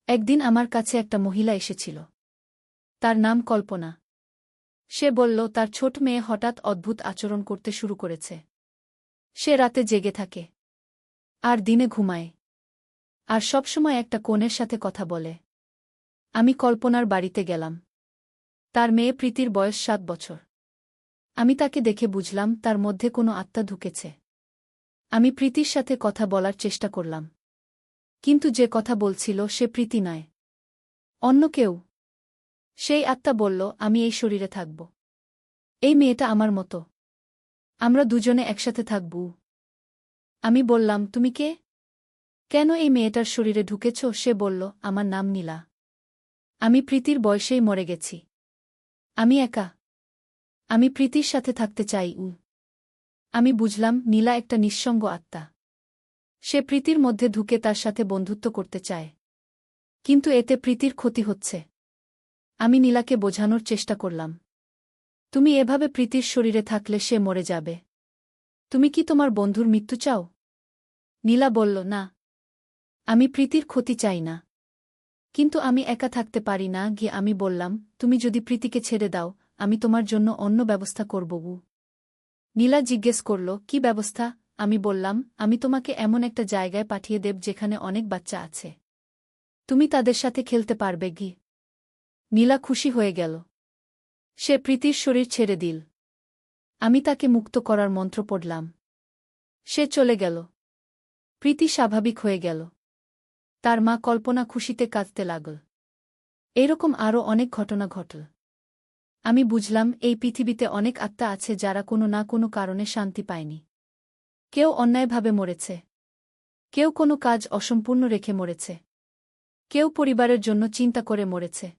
একদিন আমার কাছে একটা মহিলা এসেছিল। তার নাম কল্পনা। সে বলল, তার ছোট মেয়ে হঠাৎ অদ্ভুত আচরণ করতে শুরু করেছে। সে রাতে জেগে থাকে আর দিনে ঘুমায়, আর সবসময় একটা কোণের সাথে কথা বলে। আমি কল্পনার বাড়িতে গেলাম। তার মেয়ে প্রীতির বয়স 7 বছর। আমি তাকে দেখে বুঝলাম তার মধ্যে কোনো আত্মা ঢুকেছে। আমি প্রীতির সাথে কথা বলার চেষ্টা করলাম। কিন্তু যে কথা বলছিল সে প্রীতি নয়, অন্য কেউ। সেই আত্মা বলল, আমি এই শরীরে থাকব। এই মেয়েটা আমার মতো। আমরা দুজনে একসাথে থাকব। আমি বললাম, তুমি কে? কেন এই মেয়েটার শরীরে ঢুকেছ? সে বলল, আমার নাম নীলা। আমি প্রীতির বয়সেই মরে গেছি। আমি একা। আমি প্রীতির সাথে থাকতে চাই। আমি বুঝলাম নীলা একটা নিঃসঙ্গ আত্মা। সে প্রীতির মধ্যে ঢুকে তার সাথে বন্ধুত্ব করতে চায়। কিন্তু এতে প্রীতির ক্ষতি হচ্ছে। আমি নীলাকে বোঝানোর চেষ্টা করলাম, তুমি এভাবে প্রীতির শরীরে থাকলে সে মরে যাবে। তুমি কি তোমার বন্ধুর মৃত্যু চাও? নীলা বলল, না, আমি প্রীতির ক্ষতি চাই না। কিন্তু আমি একা থাকতে পারি না গিয়ে আমি বললাম, তুমি যদি প্রীতিকে ছেড়ে দাও, আমি তোমার জন্য অন্য ব্যবস্থা করব। নীলা জিজ্ঞেস করল, কি ব্যবস্থা? আমি বললাম, আমি তোমাকে এমন একটা জায়গায় পাঠিয়ে দেব যেখানে অনেক বাচ্চা আছে। তুমি তাদের সাথে খেলতে পারবে গি। নীলা খুশি হয়ে গেল। সে প্রীতির শরীর ছেড়ে দিল। আমি তাকে মুক্ত করার মন্ত্র পড়লাম। সে চলে গেল। প্রীতি স্বাভাবিক হয়ে গেল। তার মা কল্পনা খুশিতে কাঁদতে লাগল। এরকম আরও অনেক ঘটনা ঘটল। আমি বুঝলাম এই পৃথিবীতে অনেক আত্মা আছে যারা কোনো না কোনো কারণে শান্তি পায়নি। কেউ অন্যায়ভাবে মরেছে। কেউ কোনো কাজ অসম্পূর্ণ রেখে মরেছে। কেউ পরিবারের জন্য চিন্তা করে মরেছে।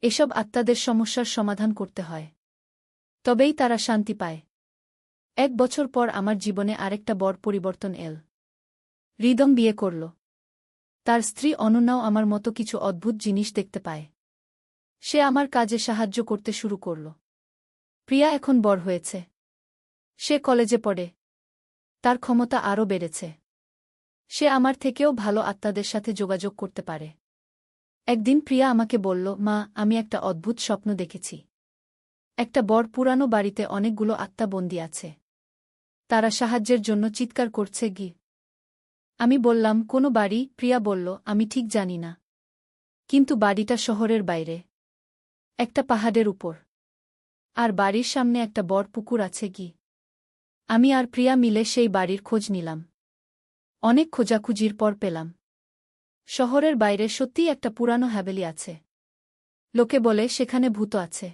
এসব আত্মাদের সমস্যার সমাধান করতে হয়। তবেই তারা শান্তি পায়। 1 বছর পর আমার জীবনে আরেকটা বড় পরিবর্তন এল। হৃদম বিয়ে করল। তার স্ত্রী অনন্যাও আমার মতো কিছু অদ্ভুত জিনিস দেখতে পায়। সে আমার কাজে সাহায্য করতে শুরু করল। প্রিয়া এখন বড় হয়েছে। সে কলেজে পড়ে। তার ক্ষমতা আরও বেড়েছে। সে আমার থেকেও ভালো আত্মাদের সাথে যোগাযোগ করতে পারে। একদিন প্রিয়া আমাকে বলল, মা, আমি একটা অদ্ভুত স্বপ্ন দেখেছি। একটা বড় পুরানো বাড়িতে অনেকগুলো আত্মা বন্দী আছে। তারা সাহায্যের জন্য চিৎকার করছে গি। আমি বললাম, কোনো বাড়ি? প্রিয়া বলল, আমি ঠিক জানি না। কিন্তু বাড়িটা শহরের বাইরে। একটা পাহাড়ের উপর। আর বাড়ির সামনে একটা বড় পুকুর আছে গি। আমি আর প্রিয়া মিলে সেই বাড়ির খোঁজ নিলাম। অনেক খোঁজাখুঁজির পর পেলাম। শহরের বাইরে সত্যিই একটা পুরানো হ্যাভেলি আছে। লোকে বলে সেখানে ভূত আছে।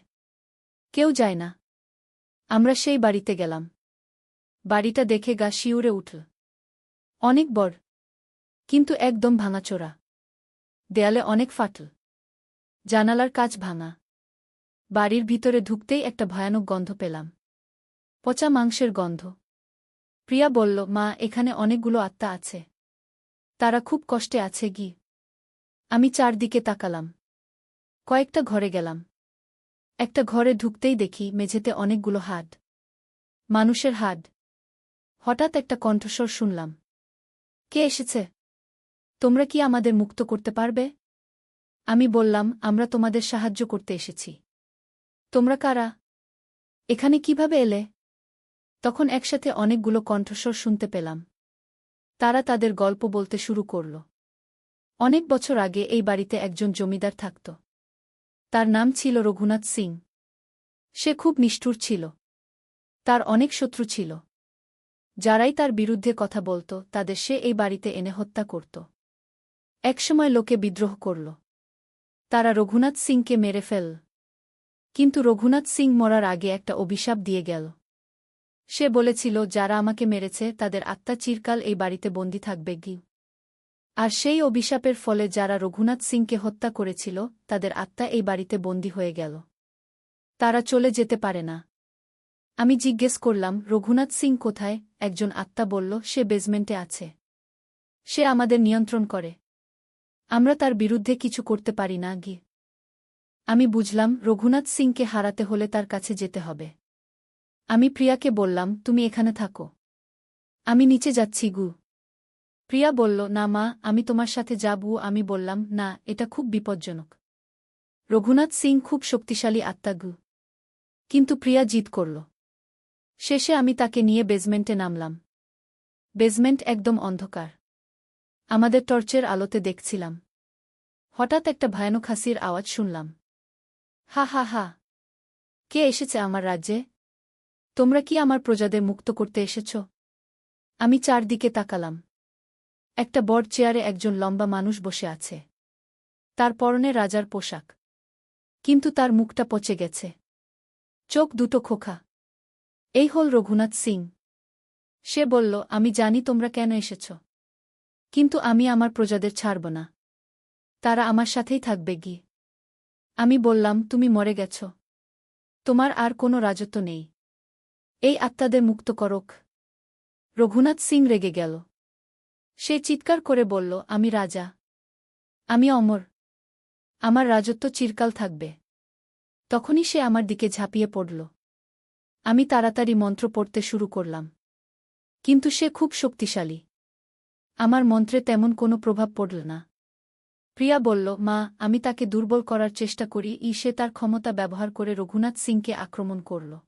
কেউ যায় না। আমরা সেই বাড়িতে গেলাম। বাড়িটা দেখে গা শিউরে উঠল। অনেক বড়। কিন্তু একদম ভাঙাচোরা। দেয়ালে অনেক ফাটল। জানালার কাচ ভাঙা। বাড়ির ভিতরে ঢুকতেই একটা ভয়ানক গন্ধ পেলাম। পচা মাংসের গন্ধ। প্রিয়া বলল, মা, এখানে অনেকগুলো আত্মা আছে। তারা খুব কষ্টে আছে গি। আমি চারদিকে তাকালাম। কয়েকটা ঘরে গেলাম। একটা ঘরে ঢুকতেই দেখি মেঝেতে অনেকগুলো হাড়। মানুষের হাড়। হঠাৎ একটা কণ্ঠস্বর শুনলাম। কে এসেছে? তোমরা কি আমাদের মুক্ত করতে পারবে? আমি বললাম, আমরা তোমাদের সাহায্য করতে এসেছি। তোমরা কারা? এখানে কিভাবে এলে? তখন একসাথে অনেকগুলো কণ্ঠস্বর শুনতে পেলাম। তারা তাদের গল্প বলতে শুরু করল। অনেক বছর আগে এই বাড়িতে একজন জমিদার থাকত। তার নাম ছিল রঘুনাথ সিং। সে খুব নিষ্ঠুর ছিল। তার অনেক শত্রু ছিল। যারাই তার বিরুদ্ধে কথা বলত তাদের সে এই বাড়িতে এনে হত্যা করত। একসময় লোকে বিদ্রোহ করল। তারা রঘুনাথ সিংকে মেরে ফেলল। কিন্তু রঘুনাথ সিং মরার আগে একটা অভিশাপ দিয়ে গেল। সে বলেছিল, যারা আমাকে মেরেছে তাদের আত্মা চিরকাল এই বাড়িতে বন্দী থাকবে গি। আর সেই অভিশাপের ফলে যারা রঘুনাথ সিংকে হত্যা করেছিল তাদের আত্মা এই বাড়িতে বন্দী হয়ে গেল। তারা চলে যেতে পারে না। আমি জিজ্ঞেস করলাম, রঘুনাথ সিং কোথায়? একজন আত্মা বলল, সে বেজমেন্টে আছে। সে আমাদের নিয়ন্ত্রণ করে। আমরা তার বিরুদ্ধে কিছু করতে পারি না গি। আমি বুঝলাম, রঘুনাথ সিংকে হারাতে হলে তার কাছে যেতে হবে। আমি প্রিয়াকে বললাম, তুমি এখানে থাকো। আমি নিচে যাচ্ছি গু। প্রিয়া বলল, না মা, আমি তোমার সাথে যাব। আমি বললাম, না, এটা খুব বিপজ্জনক। রঘুনাথ সিং খুব শক্তিশালী আত্মা গু। কিন্তু প্রিয়া জিদ করল। শেষে আমি তাকে নিয়ে বেজমেন্টে নামলাম। বেজমেন্ট একদম অন্ধকার। আমাদের টর্চের আলোতে দেখছিলাম। হঠাৎ একটা ভয়ানক হাসির আওয়াজ শুনলাম। হা হা হা। কে এসেছে আমার রাজ্যে? তোমরা কি আমার প্রজাদের মুক্ত করতে এসেছ? আমি চারদিকে তাকালাম। একটা বড় চেয়ারে একজন লম্বা মানুষ বসে আছে। তার পরনে রাজার পোশাক। কিন্তু তার মুখটা পচে গেছে। চোখ দুটো খোখা। এই হল রঘুনাথ সিং। সে বলল, আমি জানি তোমরা কেন এসেছ। কিন্তু আমি আমার প্রজাদের ছাড়ব না। তারা আমার সাথেই থাকবে গি। আমি বললাম, তুমি মরে গেছ। তোমার আর কোনো রাজত্ব নেই। এই আত্মাদের মুক্ত করক। রঘুনাথ সিং রেগে গেল। সে চিৎকার করে বলল, আমি রাজা। আমি অমর। আমার রাজত্ব চিরকাল থাকবে। তখনই সে আমার দিকে ঝাঁপিয়ে পড়ল। আমি তাড়াতাড়ি মন্ত্র পড়তে শুরু করলাম। কিন্তু সে খুব শক্তিশালী। আমার মন্ত্রে তেমন কোনো প্রভাব পড়ল না। প্রিয়া বলল, মা, আমি তাকে দুর্বল করার চেষ্টা করি, সে তার ক্ষমতা ব্যবহার করে রঘুনাথ সিংকে আক্রমণ করল।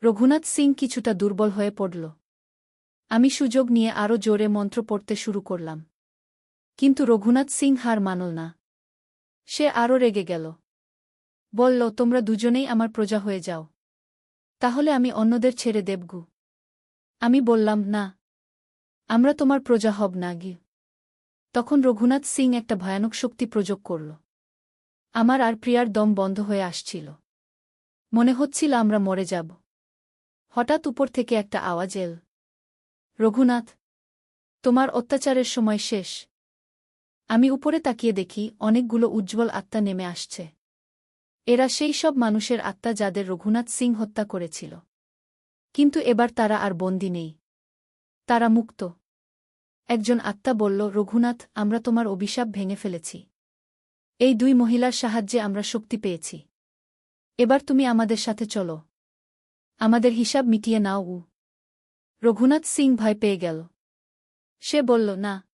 রঘুনাথ সিং কিছুটা দুর্বল হয়ে পড়ল। আমি সুযোগ নিয়ে আরও জোরে মন্ত্র পড়তে শুরু করলাম। কিন্তু রঘুনাথ সিং হার মানল না। সে আরও রেগে গেল। বলল, তোমরা দুজনেই আমার প্রজা হয়ে যাও। তাহলে আমি অন্যদের ছেড়ে দেবগু। আমি বললাম, না, আমরা তোমার প্রজা হব না গি। তখন রঘুনাথ সিং একটা ভয়ানক শক্তি প্রয়োগ করল। আমার আর প্রিয়ার দম বন্ধ হয়ে আসছিল। মনে হচ্ছিল আমরা মরে যাব। হঠাৎ উপর থেকে একটা আওয়াজ এল, রঘুনাথ, তোমার অত্যাচারের সময় শেষ। আমি উপরে তাকিয়ে দেখি অনেকগুলো উজ্জ্বল আত্মা নেমে আসছে। এরা সেই সব মানুষের আত্মা যাদের রঘুনাথ সিং হত্যা করেছিল। কিন্তু এবার তারা আর বন্দী নেই। তারা মুক্ত। একজন আত্মা বলল, রঘুনাথ, আমরা তোমার অভিশাপ ভেঙে ফেলেছি। এই দুই মহিলার সাহায্যে আমরা শক্তি পেয়েছি। এবার তুমি আমাদের সাথে চলো। আমাদের হিসাব মিটিয়ে নাও। রঘুনাথ সিং ভয় পেয়ে গেল। সে বলল, না,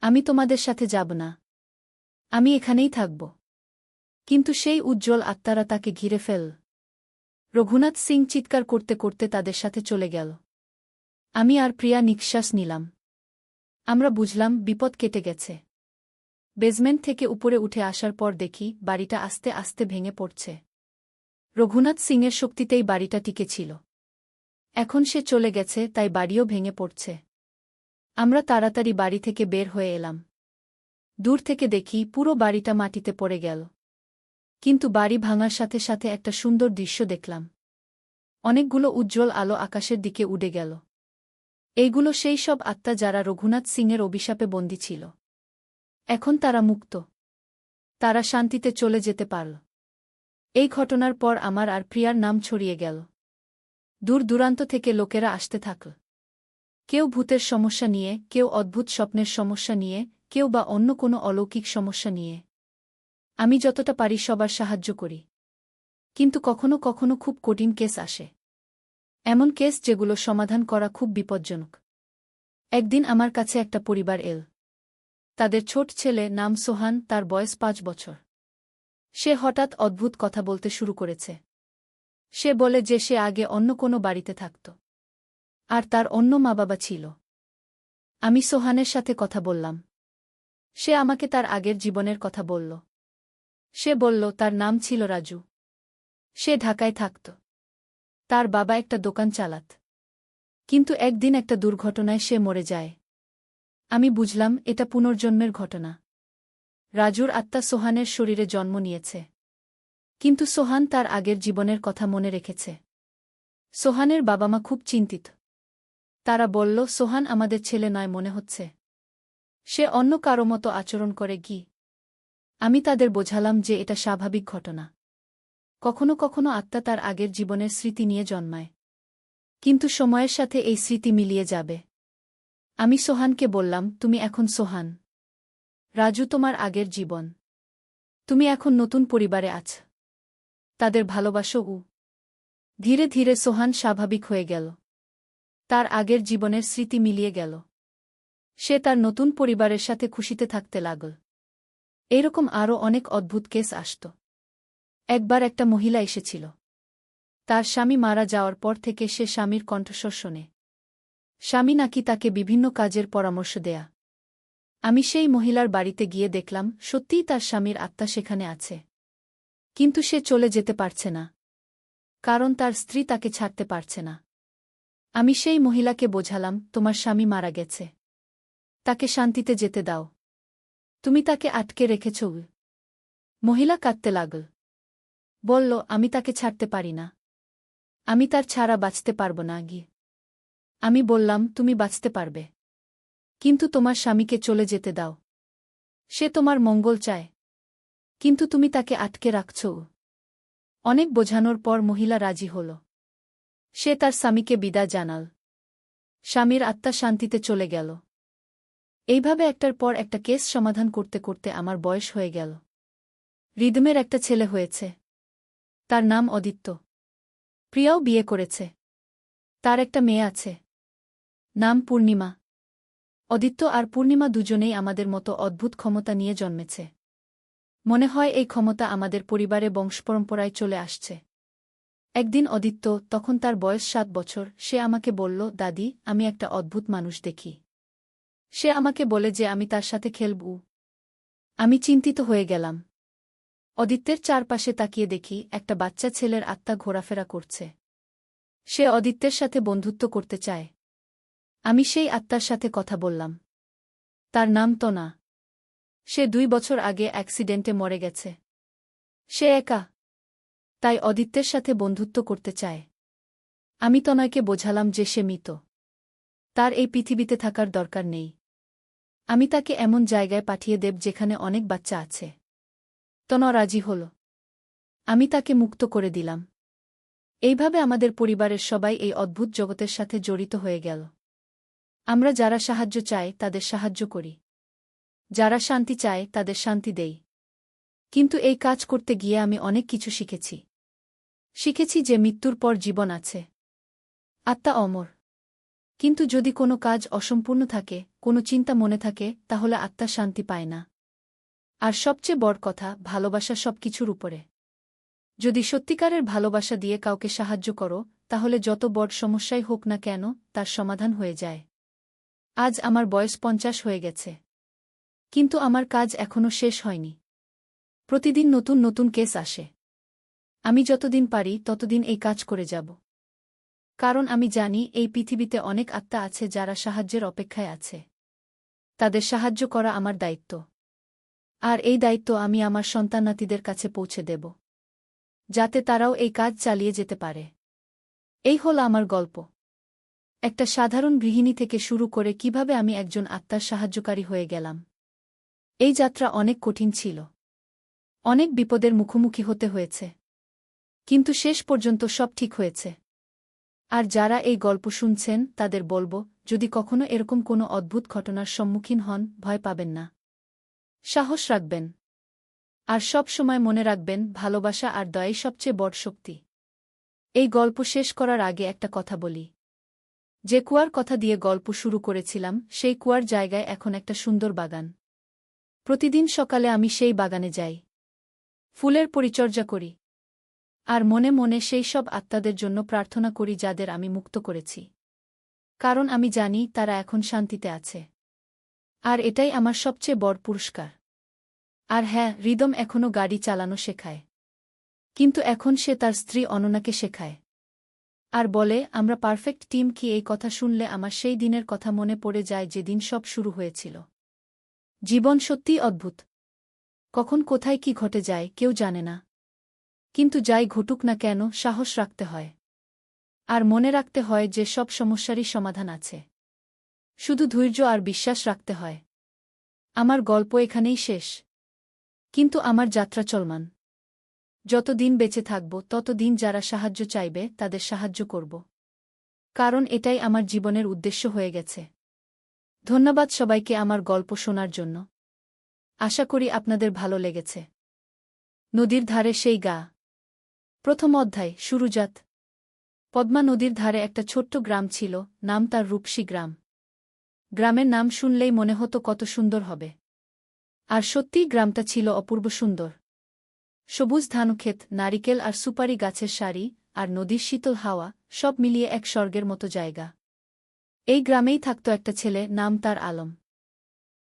আমি তোমাদের সাথে যাব না। আমি এখানেই থাকব। কিন্তু সেই উজ্জ্বল আত্মারা তাকে ঘিরে ফেল। রঘুনাথ সিং চিৎকার করতে করতে তাদের সাথে চলে গেল। আমি আর প্রিয়া নিঃশ্বাস নিলাম। আমরা বুঝলাম বিপদ কেটে গেছে। বেসমেন্ট থেকে উপরে উঠে আসার পর দেখি বাড়িটা আস্তে আস্তে ভেঙে পড়ছে। রঘুনাথ সিংয়ের শক্তিতেই বাড়িটা টিকে ছিল। এখন সে চলে গেছে, তাই বাড়িও ভেঙে পড়ছে। আমরা তাড়াতাড়ি বাড়ি থেকে বের হয়ে এলাম। দূর থেকে দেখি পুরো বাড়িটা মাটিতে পড়ে গেল। কিন্তু বাড়ি ভাঙার সাথে সাথে একটা সুন্দর দৃশ্য দেখলাম। অনেকগুলো উজ্জ্বল আলো আকাশের দিকে উড়ে গেল। এইগুলো সেই সব আত্মা যারা রঘুনাথ সিংয়ের অভিশাপে বন্দী ছিল। এখন তারা মুক্ত। তারা শান্তিতে চলে যেতে পারল। এই ঘটনার পর আমার আর প্রিয়ার নাম ছড়িয়ে গেল। দূর দূরান্ত থেকে লোকেরা আসতে থাকল। কেউ ভূতের সমস্যা নিয়ে, কেউ অদ্ভুত স্বপ্নের সমস্যা নিয়ে, কেউ বা অন্য কোনো অলৌকিক সমস্যা নিয়ে। আমি যতটা পারি সবার সাহায্য করি। কিন্তু কখনো কখনো খুব কঠিন কেস আসে। এমন কেস যেগুলো সমাধান করা খুব বিপজ্জনক। একদিন আমার কাছে একটা পরিবার এল। তাদের ছোট ছেলে, নাম সোহান, তার বয়স 5 বছর। সে হঠাৎ অদ্ভুত কথা বলতে শুরু করেছে। সে বলে যে সে আগে অন্য কোনো বাড়িতে থাকত। আর তার অন্য মা বাবা ছিল। আমি সোহানের সাথে কথা বললাম। সে আমাকে তার আগের জীবনের কথা বলল। সে বলল তার নাম ছিল রাজু। সে ঢাকায় থাকত। তার বাবা একটা দোকান চালাত। কিন্তু একদিন একটা দুর্ঘটনায় সে মরে যায়। আমি বুঝলাম এটা পুনর্জন্মের ঘটনা। রাজুর আত্মা সোহানের শরীরে জন্ম নিয়েছে। কিন্তু সোহান তার আগের জীবনের কথা মনে রেখেছে। সোহানের বাবা মা খুব চিন্তিত। তারা বলল, সোহান আমাদের ছেলে নয় মনে হচ্ছে। সে অন্য কারো মতো আচরণ করে কি। আমি তাদের বোঝালাম যে এটা স্বাভাবিক ঘটনা। কখনো কখনো আত্মা তার আগের জীবনের স্মৃতি নিয়ে জন্মায়। কিন্তু সময়ের সাথে এই স্মৃতি মিলিয়ে যাবে। আমি সোহানকে বললাম, তুমি এখন সোহান। রাজু তোমার আগের জীবন। তুমি এখন নতুন পরিবারে আছ। তাদের ভালোবাসো। ধীরে ধীরে সোহান স্বাভাবিক হয়ে গেল। তার আগের জীবনের স্মৃতি মিলিয়ে গেল। সে তার নতুন পরিবারের সাথে খুশিতে থাকতে লাগল। এরকম আরও অনেক অদ্ভুত কেস আসত। একবার একটা মহিলা এসেছিল। তার স্বামী মারা যাওয়ার পর থেকে সে স্বামীর কণ্ঠস্বর শোনে। স্বামী নাকি তাকে বিভিন্ন কাজের পরামর্শ দেয়া। আমি সেই মহিলার বাড়িতে গিয়ে দেখলাম সত্যিই তার স্বামীর আত্মা সেখানে আছে। কিন্তু সে চলে যেতে পারছে না। কারণ তার স্ত্রী তাকে ছাড়তে পারছে না। আমি সেই মহিলাকে বোঝালাম, তোমার স্বামী মারা গেছে। তাকে শান্তিতে যেতে দাও। তুমি তাকে আটকে রেখেছ। মহিলা কাঁদতে লাগল। বলল, আমি তাকে ছাড়তে পারি না। আমি তার ছাড়া বাঁচতে পারব না গিয়ে। আমি বললাম, তুমি বাঁচতে পারবে। কিন্তু তোমার স্বামীকে চলে যেতে দাও। সে তোমার মঙ্গল চায়। কিন্তু তুমি তাকে আটকে রাখছ। অনেক বোঝানোর পর মহিলা রাজি হল। সে তার স্বামীকে বিদায় জানাল। স্বামীর আত্মা শান্তিতে চলে গেল। এইভাবে একটার পর একটা কেস সমাধান করতে করতে আমার বয়স হয়ে গেল। রিদমের একটা ছেলে হয়েছে। তার নাম অদিত্য। প্রিয়াও বিয়ে করেছে। তার একটা মেয়ে আছে। নাম পূর্ণিমা। অদিত্য আর পূর্ণিমা দুজনেই আমাদের মতো অদ্ভুত ক্ষমতা নিয়ে জন্মেছে। মনে হয় এই ক্ষমতা আমাদের পরিবারে বংশপরম্পরায় চলে আসছে। একদিন অদিত্য, তখন তার বয়স ৭ বছর, সে আমাকে বলল, দাদি, আমি একটা অদ্ভুত মানুষ দেখি। সে আমাকে বলে যে আমি তার সাথে খেলব। আমি চিন্তিত হয়ে গেলাম। অদিত্যের চারপাশে তাকিয়ে দেখি একটা বাচ্চা ছেলের আত্মা ঘোরাফেরা করছে। সে অদিত্যের সাথে বন্ধুত্ব করতে চায়। আমি সেই আত্মার সাথে কথা বললাম। তার নাম তনা। সে ২ বছর আগে অ্যাক্সিডেন্টে মরে গেছে। সে একা, তাই অদিত্যের সাথে বন্ধুত্ব করতে চায়। আমি তনয়কে বোঝালাম যে সে মৃত। তার এই পৃথিবীতে থাকার দরকার নেই। আমি তাকে এমন জায়গায় পাঠিয়ে দেব যেখানে অনেক বাচ্চা আছে। তনয় রাজি হল। আমি তাকে মুক্ত করে দিলাম। এইভাবে আমাদের পরিবারের সবাই এই অদ্ভুত জগতের সাথে জড়িত হয়ে গেল। আমরা যারা সাহায্য চায় তাদের সাহায্য করি। যারা শান্তি চায় তাদের শান্তি দেই। কিন্তু এই কাজ করতে গিয়ে আমি অনেক কিছু শিখেছি। শিখেছি যে মৃত্যুর পর জীবন আছে। আত্মা অমর। কিন্তু যদি কোনো কাজ অসম্পূর্ণ থাকে, কোনো চিন্তা মনে থাকে, তাহলে আত্মা শান্তি পায় না। আর সবচেয়ে বড় কথা, ভালোবাসা সবকিছুর উপরে। যদি সত্যিকারের ভালোবাসা দিয়ে কাউকে সাহায্য করো, তাহলে যত বড় সমস্যাই হোক না কেন, তার সমাধান হয়ে যায়। আজ আমার বয়স ৫০ হয়ে গেছে। কিন্তু আমার কাজ এখনও শেষ হয়নি। প্রতিদিন নতুন নতুন কেস আসে। আমি যতদিন পারি ততদিন এই কাজ করে যাব। কারণ আমি জানি এই পৃথিবীতে অনেক আত্মা আছে যারা সাহায্যের অপেক্ষায় আছে। তাদের সাহায্য করা আমার দায়িত্ব। আর এই দায়িত্ব আমি আমার সন্তানাতিদের কাছে পৌঁছে দেব, যাতে তারাও এই কাজ চালিয়ে যেতে পারে। এই হল আমার গল্প। একটা সাধারণ গৃহিণী থেকে শুরু করে কিভাবে আমি একজন আত্মার সাহায্যকারী হয়ে গেলাম। এই যাত্রা অনেক কঠিন ছিল। অনেক বিপদের মুখোমুখি হতে হয়েছে। কিন্তু শেষ পর্যন্ত সব ঠিক হয়েছে। আর যারা এই গল্প শুনছেন তাদের বলব, যদি কখনো এরকম কোনো অদ্ভুত ঘটনার সম্মুখীন হন, ভয় পাবেন না। সাহস রাখবেন। আর সব সময় মনে রাখবেন, ভালোবাসা আর দয়াই সবচেয়ে বড় শক্তি। এই গল্প শেষ করার আগে একটা কথা বলি। যে কুয়ার কথা দিয়ে গল্প শুরু করেছিলাম, সেই কুয়ার জায়গায় এখন একটা সুন্দর বাগান। প্রতিদিন সকালে আমি সেই বাগানে যাই। ফুলের পরিচর্যা করি। আর মনে মনে সেই সব আত্মাদের জন্য প্রার্থনা করি যাদের আমি মুক্ত করেছি। কারণ আমি জানি তারা এখন শান্তিতে আছে। আর এটাই আমার সবচেয়ে বড় পুরস্কার। আর হ্যাঁ, রিদম এখনও গাড়ি চালানো শেখায়। কিন্তু এখন সে তার স্ত্রী অননাকে শেখায়। আর বলে, আমরা পারফেক্ট টিম। কি এই কথা শুনলে আমার সেই দিনের কথা মনে পড়ে যায় যেদিন সব শুরু হয়েছিল। জীবন সত্যিই অদ্ভুত। কখন কোথায় কি ঘটে যায় কেউ জানে না। কিন্তু যাই ঘটুক না কেন, সাহস রাখতে হয়। আর মনে রাখতে হয় যে সব সমস্যারই সমাধান আছে। শুধু ধৈর্য আর বিশ্বাস রাখতে হয়। আমার গল্প এখানেই শেষ। কিন্তু আমার যাত্রা চলমান। যতদিন বেঁচে থাকব ততদিন যারা সাহায্য চাইবে তাদের সাহায্য করব। কারণ এটাই আমার জীবনের উদ্দেশ্য হয়ে গেছে। ধন্যবাদ সবাইকে আমার গল্প শোনার জন্য। আশা করি আপনাদের ভালো লেগেছে। নদীর ধারে সেই গা। প্রথম অধ্যায়, শুরুজাত। পদ্মা নদীর ধারে একটা ছোট্ট গ্রাম ছিল, নাম তার রূপসী গ্রাম। গ্রামের নাম শুনলেই মনে হতো কত সুন্দর হবে। আর সত্যিই গ্রামটা ছিল অপূর্ব সুন্দর। সবুজ ধানক্ষেত, নারিকেল আর সুপারি গাছের সারি, আর নদীর শীতল হাওয়া, সব মিলিয়ে এক স্বর্গের মতো জায়গা। এই গ্রামেই থাকত একটা ছেলে, নাম তার আলম।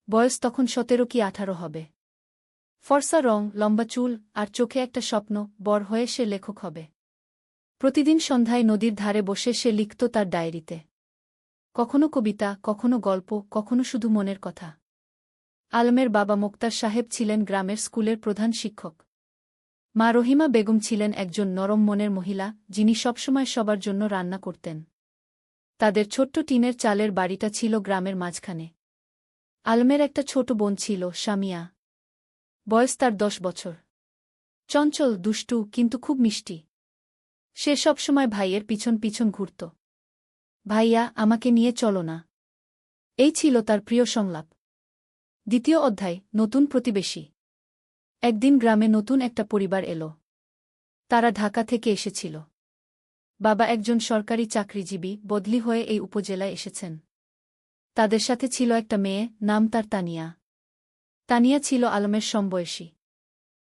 বয়স তখন ১৭ কি ১৮ হবে। ফর্সা রং, লম্বা চুল, আর চোখে একটা স্বপ্ন, বড় হয়ে সে লেখক হবে। প্রতিদিন সন্ধ্যায় নদীর ধারে বসে সে লিখত তার ডায়েরিতে। কখনো কবিতা, কখনো গল্প, কখনো শুধু মনের কথা। আলমের বাবা মোক্তার সাহেব ছিলেন গ্রামের স্কুলের প্রধান শিক্ষক। মা রহিমা বেগম ছিলেন একজন নরম মনের মহিলা, যিনি সবসময় সবার জন্য রান্না করতেন। তাদের ছোট্ট টিনের চালের বাড়িটা ছিল গ্রামের মাঝখানে। আলমের একটা ছোট বোন ছিল, সামিয়া। বয়স তার ১০ বছর। চঞ্চল, দুষ্টু, কিন্তু খুব মিষ্টি। সে সবসময় ভাইয়ের পিছন পিছন ঘুরত। ভাইয়া, আমাকে নিয়ে চলো না। এই ছিল তার প্রিয় সংলাপ। দ্বিতীয় অধ্যায়, নতুন প্রতিবেশী। একদিন গ্রামে নতুন একটা পরিবার এলো। তারা ঢাকা থেকে এসেছিল। বাবা একজন সরকারি চাকরিজীবী, বদলি হয়ে এই উপজেলায় এসেছেন। তাদের সাথে ছিল একটা মেয়ে, নাম তার তানিয়া। তানিয়া ছিল আলমের সমবয়সী।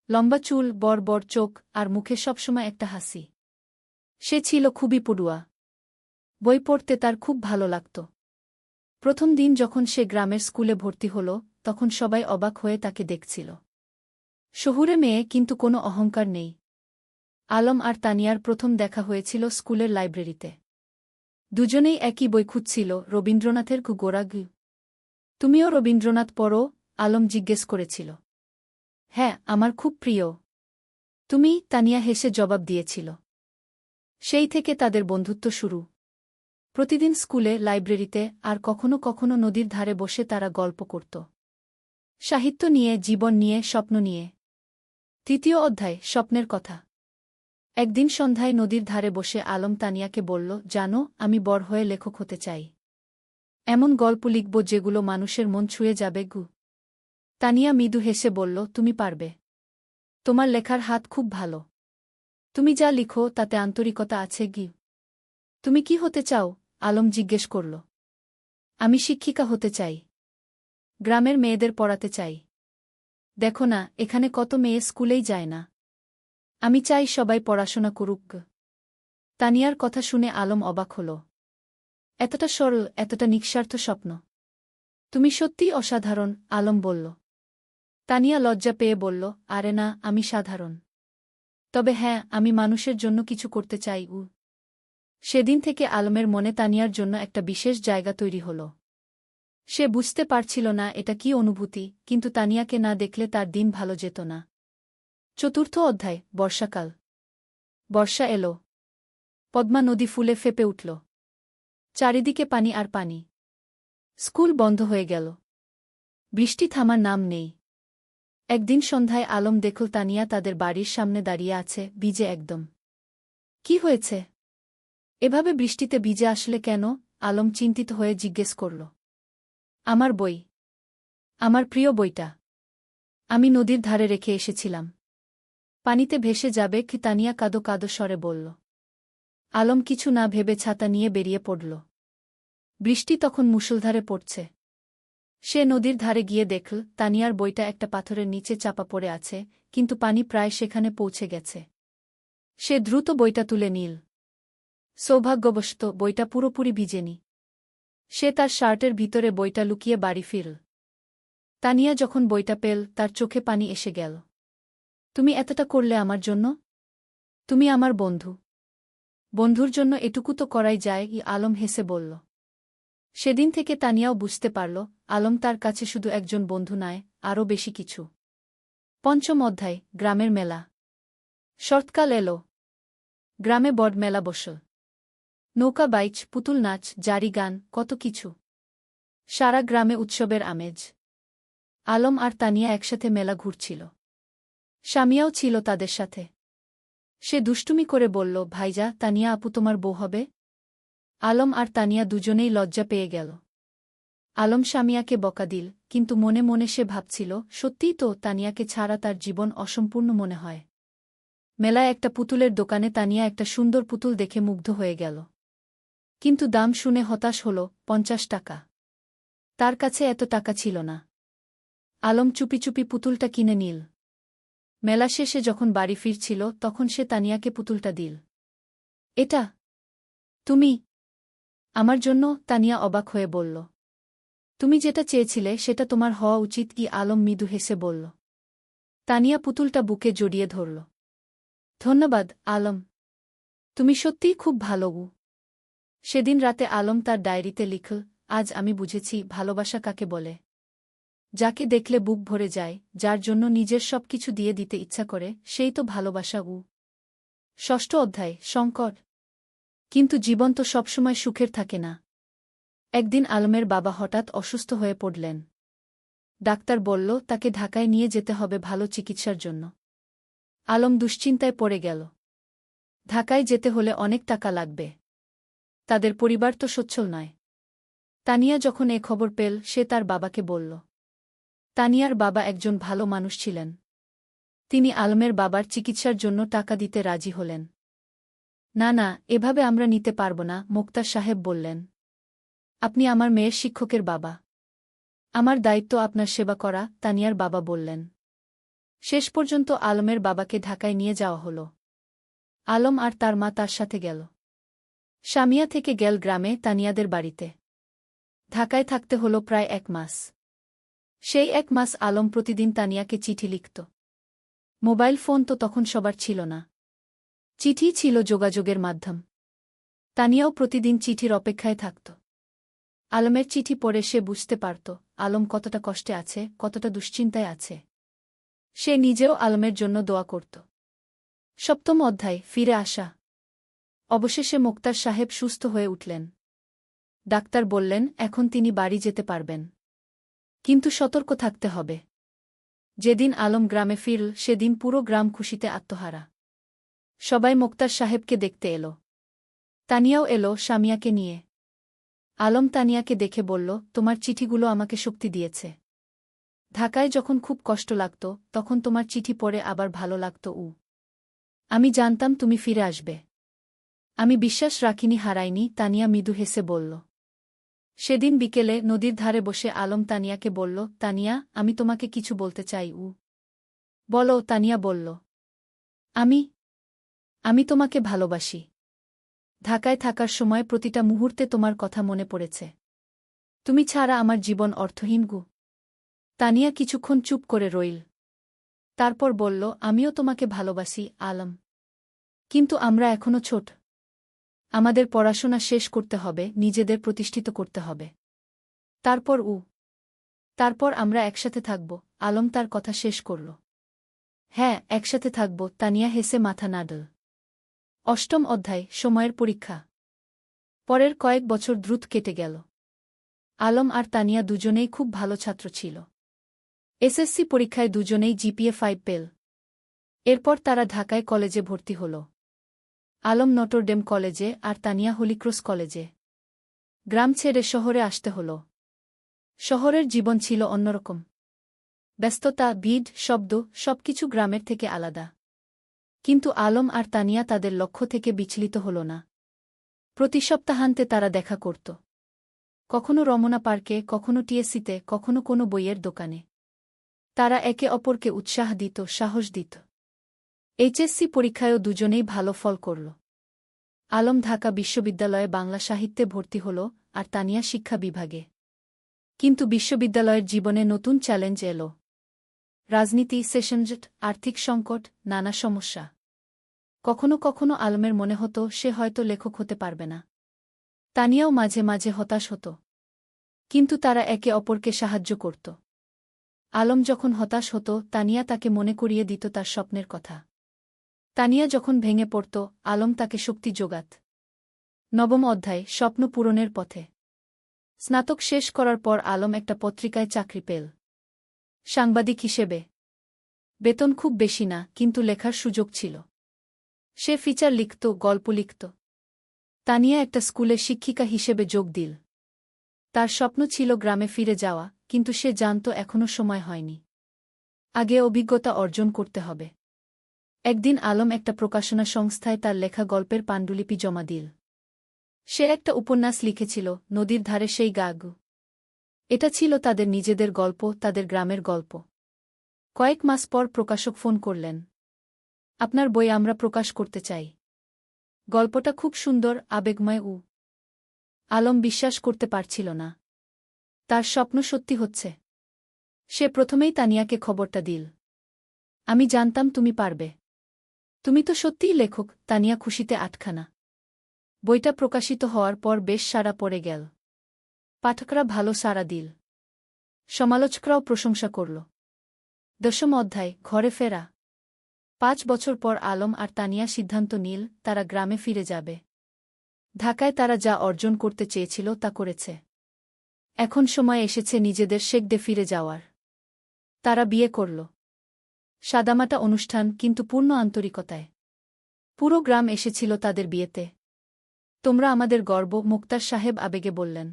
লম্বা চুল, বড় বড় চোখ, আর মুখে সবসময় একটা হাসি। সে ছিল খুবই পড়ুয়া। বই পড়তে তার খুব ভালো লাগত। প্রথম দিন যখন সে গ্রামের স্কুলে ভর্তি হল, তখন সবাই অবাক হয়ে তাকে দেখছিল। শহুরে মেয়ে, কিন্তু কোনো অহংকার নেই। আলম আর তানিয়ার প্রথম দেখা হয়েছিল স্কুলের লাইব্রেরিতে। দুজনেই একই বই খুঁজছিল, রবীন্দ্রনাথের গোরা গু। তুমিও রবীন্দ্রনাথ পড়ো? আলম জিজ্ঞেস করেছিল। হ্যাঁ, আমার খুব প্রিয়। তুমি? তানিয়া হেসে জবাব দিয়েছিল। সেই থেকে তাদের বন্ধুত্ব শুরু। প্রতিদিন স্কুলে, লাইব্রেরিতে, আর কখনো কখনো নদীর ধারে বসে তারা গল্প করত। সাহিত্য নিয়ে, জীবন নিয়ে, স্বপ্ন নিয়ে। তৃতীয় অধ্যায়, স্বপ্নের কথা। একদিন সন্ধ্যায় নদীর ধারে বসে আলম তানিয়াকে বলল, জানো, আমি বড় হয়ে লেখক হতে চাই। এমন গল্প লিখব যেগুলো মানুষের মন ছুঁয়ে যাবে গু। তানিয়া মৃদু হেসে বলল, তুমি পারবে। তোমার লেখার হাত খুব ভালো। তুমি যা লিখো তাতে আন্তরিকতা আছে গি। তুমি কি হতে চাও? আলম জিজ্ঞেস করল। আমি শিক্ষিকা হতে চাই। গ্রামের মেয়েদের পড়াতে চাই। দেখো না, এখানে কত মেয়ে স্কুলেই যায় না। আমি চাই সবাই পড়াশোনা করুক। তানিয়ার কথা শুনে আলম অবাক হল। এতটা সরল, এতটা নিঃস্বার্থ স্বপ্ন। তুমি সত্যিই অসাধারণ, আলম বলল। তানিয়া লজ্জা পেয়ে বলল, আরে না, আমি সাধারণ। তবে হ্যাঁ, আমি মানুষের জন্য কিছু করতে চাই। সেদিন থেকে আলমের মনে তানিয়ার জন্য একটা বিশেষ জায়গা তৈরি হল। সে বুঝতে পারছিল না এটা কি অনুভূতি, কিন্তু তানিয়াকে না দেখলে তার দিন ভালো যেত না। চতুর্থ অধ্যায়, বর্ষাকাল। বর্ষা এলো। পদ্মা নদী ফুলে ফেপে উঠল। চারিদিকে পানি আর পানি। স্কুল বন্ধ হয়ে গেল। বৃষ্টি থামার নাম নেই। একদিন সন্ধ্যায় আলম দেখল তানিয়া তাদের বাড়ির সামনে দাঁড়িয়ে আছে, ভিজে একদম। কি হয়েছে? এভাবে বৃষ্টিতে ভিজে আসলে কেন? আলম চিন্তিত হয়ে জিজ্ঞেস করল। আমার বই। আমার প্রিয় বইটা। আমি নদীর ধারে রেখে এসেছিলাম। পানিতে ভেসে যাবে কি? তানিয়া কাঁদো কাঁদো স্বরে বলল। আলম কিছু না ভেবে ছাতা নিয়ে বেরিয়ে পড়ল। বৃষ্টি তখন মুষলধারে পড়ছে। সে নদীর ধারে গিয়ে দেখল তানিয়ার বইটা একটা পাথরের নিচে চাপা পড়ে আছে, কিন্তু পানি প্রায় সেখানে পৌঁছে গেছে। সে দ্রুত বইটা তুলে নিল। সৌভাগ্যবশত বইটা পুরোপুরি ভিজেনি। সে তার শার্টের ভিতরে বইটা লুকিয়ে বাড়ি ফিরল। তানিয়া যখন বইটা পেল, তার চোখে পানি এসে গেল। তুমি এতটা করলে আমার জন্য? তুমি আমার বন্ধু। বন্ধুর জন্য এটুকু তো করাই যায়, আলম হেসে বলল। সেদিন থেকে তানিয়াও বুঝতে পারল, আলম তার কাছে শুধু একজন বন্ধু নয়, আরও বেশি কিছু। পঞ্চম অধ্যায়, গ্রামের মেলা। শরৎকাল এলো। গ্রামে বড় মেলা বসল। নৌকা বাইচ, পুতুল নাচ, জারি গান, কত কিছু। সারা গ্রামে উৎসবের আমেজ। আলম আর তানিয়া একসাথে মেলা ঘুরছিল। স্বামীয়াও ছিল তাদের সাথে। সে দুষ্টুমি করে বলল, ভাইজা, তানিয়া আপু তোমার বউ হবে? আলম আর তানিয়া দুজনেই লজ্জা পেয়ে গেল। আলম স্বামীয়াকে বকা দিল, কিন্তু মনে মনে সে ভাবছিল, সত্যিই তো, তানিয়াকে ছাড়া তার জীবন অসম্পূর্ণ মনে হয়। মেলায় একটা পুতুলের দোকানে তানিয়া একটা সুন্দর পুতুল দেখে মুগ্ধ হয়ে গেল। কিন্তু দাম শুনে হতাশ হল, 50 টাকা। তার কাছে এত টাকা ছিল না। আলম চুপি চুপি পুতুলটা কিনে নিল। মেলা শেষে যখন বাড়ি ফিরছিল, তখন সে তানিয়াকে পুতুলটা দিল। এটা তুমি আমার জন্য? তানিয়া অবাক হয়ে বলল। তুমি যেটা চেয়েছিলে সেটা তোমার হওয়া উচিত কি? আলম মৃদু হেসে বলল। তানিয়া পুতুলটা বুকে জড়িয়ে ধরল। ধন্যবাদ, আলম। তুমি সত্যিই খুব ভালো। সেদিন রাতে আলম তার ডায়েরিতে লিখল, আজ আমি বুঝেছি ভালোবাসা কাকে বলে। যাকে দেখলে বুক ভরে যায়, যার জন্য নিজের সবকিছু দিয়ে দিতে ইচ্ছা করে, সেই তো ভালোবাসা। ষষ্ঠ অধ্যায়, সংকট। কিন্তু জীবন তো সবসময় সুখের থাকে না। একদিন আলমের বাবা হঠাৎ অসুস্থ হয়ে পড়লেন। ডাক্তার বলল তাকে ঢাকায় নিয়ে যেতে হবে ভালো চিকিৎসার জন্য। আলম দুশ্চিন্তায় পড়ে গেল। ঢাকায় যেতে হলে অনেক টাকা লাগবে। তাদের পরিবার তো সচ্ছল নয়। তানিয়া যখন এ খবর পেল, সে তার বাবাকে বলল। তানিয়ার বাবা একজন ভালো মানুষ ছিলেন। তিনি আলমের বাবার চিকিৎসার জন্য টাকা দিতে রাজি হলেন। না না, এভাবে আমরা নিতে পারব না, মোক্তার সাহেব বললেন। আপনি আমার মেয়ের শিক্ষকের বাবা। আমার দায়িত্ব আপনার সেবা করা, তানিয়ার বাবা বললেন। শেষ পর্যন্ত আলমের বাবাকে ঢাকায় নিয়ে যাওয়া হল। আলম আর তার মা তার সাথে গেল। সামিয়া থেকে গেল গ্রামে তানিয়াদের বাড়িতে। ঢাকায় থাকতে হল প্রায় 1 মাস। সেই 1 মাস আলম প্রতিদিন তানিয়াকে চিঠি লিখত। মোবাইল ফোন তো তখন সবার ছিল না। চিঠি ছিল যোগাযোগের মাধ্যম। তানিয়াও প্রতিদিন চিঠির অপেক্ষায় থাকত। আলমের চিঠি পড়ে সে বুঝতে পারত আলম কতটা কষ্টে আছে, কতটা দুশ্চিন্তায় আছে। সে নিজেও আলমের জন্য দোয়া করত। 7ম অধ্যায়, ফিরে আসা। অবশেষে মোক্তার সাহেব সুস্থ হয়ে উঠলেন। ডাক্তার বললেন এখন তিনি বাড়ি যেতে পারবেন। কিন্তু সতর্ক থাকতে হবে। যেদিন আলম গ্রামে ফিরল সেদিন পুরো গ্রাম খুশিতে আত্মহারা। সবাই মোক্তার সাহেবকে দেখতে এলো। তানিয়াও এলো সামিয়াকে নিয়ে। আলম তানিয়াকে দেখে বলল, তোমার চিঠিগুলো আমাকে শক্তি দিয়েছে। ঢাকায় যখন খুব কষ্ট লাগত তখন তোমার চিঠি পড়ে আবার ভালো লাগত। আমি জানতাম তুমি ফিরে আসবে। আমি বিশ্বাস রাখিনি, হারাইনি, তানিয়া মৃদু হেসে বলল। সেদিন বিকেলে নদীর ধারে বসে আলম তানিয়াকে বলল, তানিয়া, আমি তোমাকে কিছু বলতে চাই। বলো, তানিয়া বলল। আমি তোমাকে ভালোবাসি। ঢাকায় থাকার সময় প্রতিটা মুহূর্তে তোমার কথা মনে পড়েছে। তুমি ছাড়া আমার জীবন অর্থহীন। তানিয়া কিছুক্ষণ চুপ করে রইল। তারপর বলল, আমিও তোমাকে ভালোবাসি আলম। কিন্তু আমরা এখনো ছোট। আমাদের পড়াশোনা শেষ করতে হবে, নিজেদের প্রতিষ্ঠিত করতে হবে। তারপর আমরা একসাথে থাকব। আলম তার কথা শেষ করল। হ্যাঁ, একসাথে থাকব, তানিয়া হেসে মাথা নাড়ল। 8ম অধ্যায়, সময়ের পরীক্ষা। পরের কয়েক বছর দ্রুত কেটে গেল। আলম আর তানিয়া দুজনেই খুব ভালো ছাত্র ছিল। এসএসসি পরীক্ষায় দুজনেই জিপিএ 5 পেল। এরপর তারা ঢাকায় কলেজে ভর্তি হল। আলম নটরডেম কলেজে আর তানিয়া হলিক্রস কলেজে। গ্রাম ছেড়ে শহরে আসতে হল। শহরের জীবন ছিল অন্যরকম। ব্যস্ততা, ভিড়, শব্দ, সবকিছু গ্রামের থেকে আলাদা। কিন্তু আলম আর তানিয়া তাদের লক্ষ্য থেকে বিচলিত হল না। প্রতি সপ্তাহান্তে তারা দেখা করত। কখনো রমনা পার্কে, কখনো টিএসসিতে, কখনো কোনো বইয়ের দোকানে। তারা একে অপরকে উৎসাহ দিত, সাহস দিত। এইচএসসি পরীক্ষায়ও দুজনেই ভালো ফল করল। আলম ঢাকা বিশ্ববিদ্যালয়ে বাংলা সাহিত্যে ভর্তি হল আর তানিয়া শিক্ষা বিভাগে। কিন্তু বিশ্ববিদ্যালয়ের জীবনে নতুন চ্যালেঞ্জ এল। রাজনীতি, সেশনজট, আর্থিক সংকট, নানা সমস্যা। কখনো কখনো আলমের মনে হতো সে হয়তো লেখক হতে পারবে না। তানিয়াও মাঝে মাঝে হতাশ হতো। কিন্তু তারা একে অপরকে সাহায্য করত। আলম যখন হতাশ হতো তানিয়া তাকে মনে করিয়ে দিত তার স্বপ্নের কথা। তানিয়া যখন ভেঙে পড়ত আলম তাকে শক্তি যোগাত। 9ম অধ্যায়, স্বপ্ন পূরণের পথে। স্নাতক শেষ করার পর আলম একটা পত্রিকায় চাকরি পেল। সাংবাদিক হিসেবে। বেতন খুব বেশি না, কিন্তু লেখার সুযোগ ছিল। সে ফিচার লিখত, গল্প লিখত। তানিয়া একটা স্কুলে শিক্ষিকা হিসেবে যোগ দিল। তার স্বপ্ন ছিল গ্রামে ফিরে যাওয়া, কিন্তু সে জানত এখনও সময় হয়নি। আগে অভিজ্ঞতা অর্জন করতে হবে। একদিন আলম একটা প্রকাশনা সংস্থায় তার লেখা গল্পের পাণ্ডুলিপি জমা দিল। সে একটা উপন্যাস লিখেছিল, নদীর ধারে সেই গাগ। এটা ছিল তাদের নিজেদের গল্প, তাদের গ্রামের গল্প। কয়েক মাস পর প্রকাশক ফোন করলেন। আপনার বই আমরা প্রকাশ করতে চাই। গল্পটা খুব সুন্দর, আবেগময়। আলম বিশ্বাস করতে পারছিল না। তার স্বপ্ন সত্যি হচ্ছে। সে প্রথমেই তানিয়াকে খবরটা দিল। আমি জানতাম তুমি পারবে। তুমি তো সত্যিই লেখক। তানিয়া খুশিতে আটখানা। বইটা প্রকাশিত হওয়ার পর বেশ সাড়া পড়ে গেল। পাঠকরা ভালো সাড়া দিল। সমালোচকরাও প্রশংসা করল। 10ম অধ্যায়, ঘরে ফেরা। 5 বছর পর আলম আর তানিয়া সিদ্ধান্ত নিল তারা গ্রামে ফিরে যাবে। ঢাকায় তারা যা অর্জন করতে চেয়েছিল তা করেছে। এখন সময় এসেছে নিজেদের শেকডে ফিরে যাওয়ার। তারা বিয়ে করল। সাদামাটা অনুষ্ঠান, কিন্তু পূর্ণ আন্তরিকতায়। পুরো গ্রাম এসেছিল তাদের বিয়েতে। তোমরা আমাদের গর্ব, মোক্তার সাহেব আবেগে বললেন।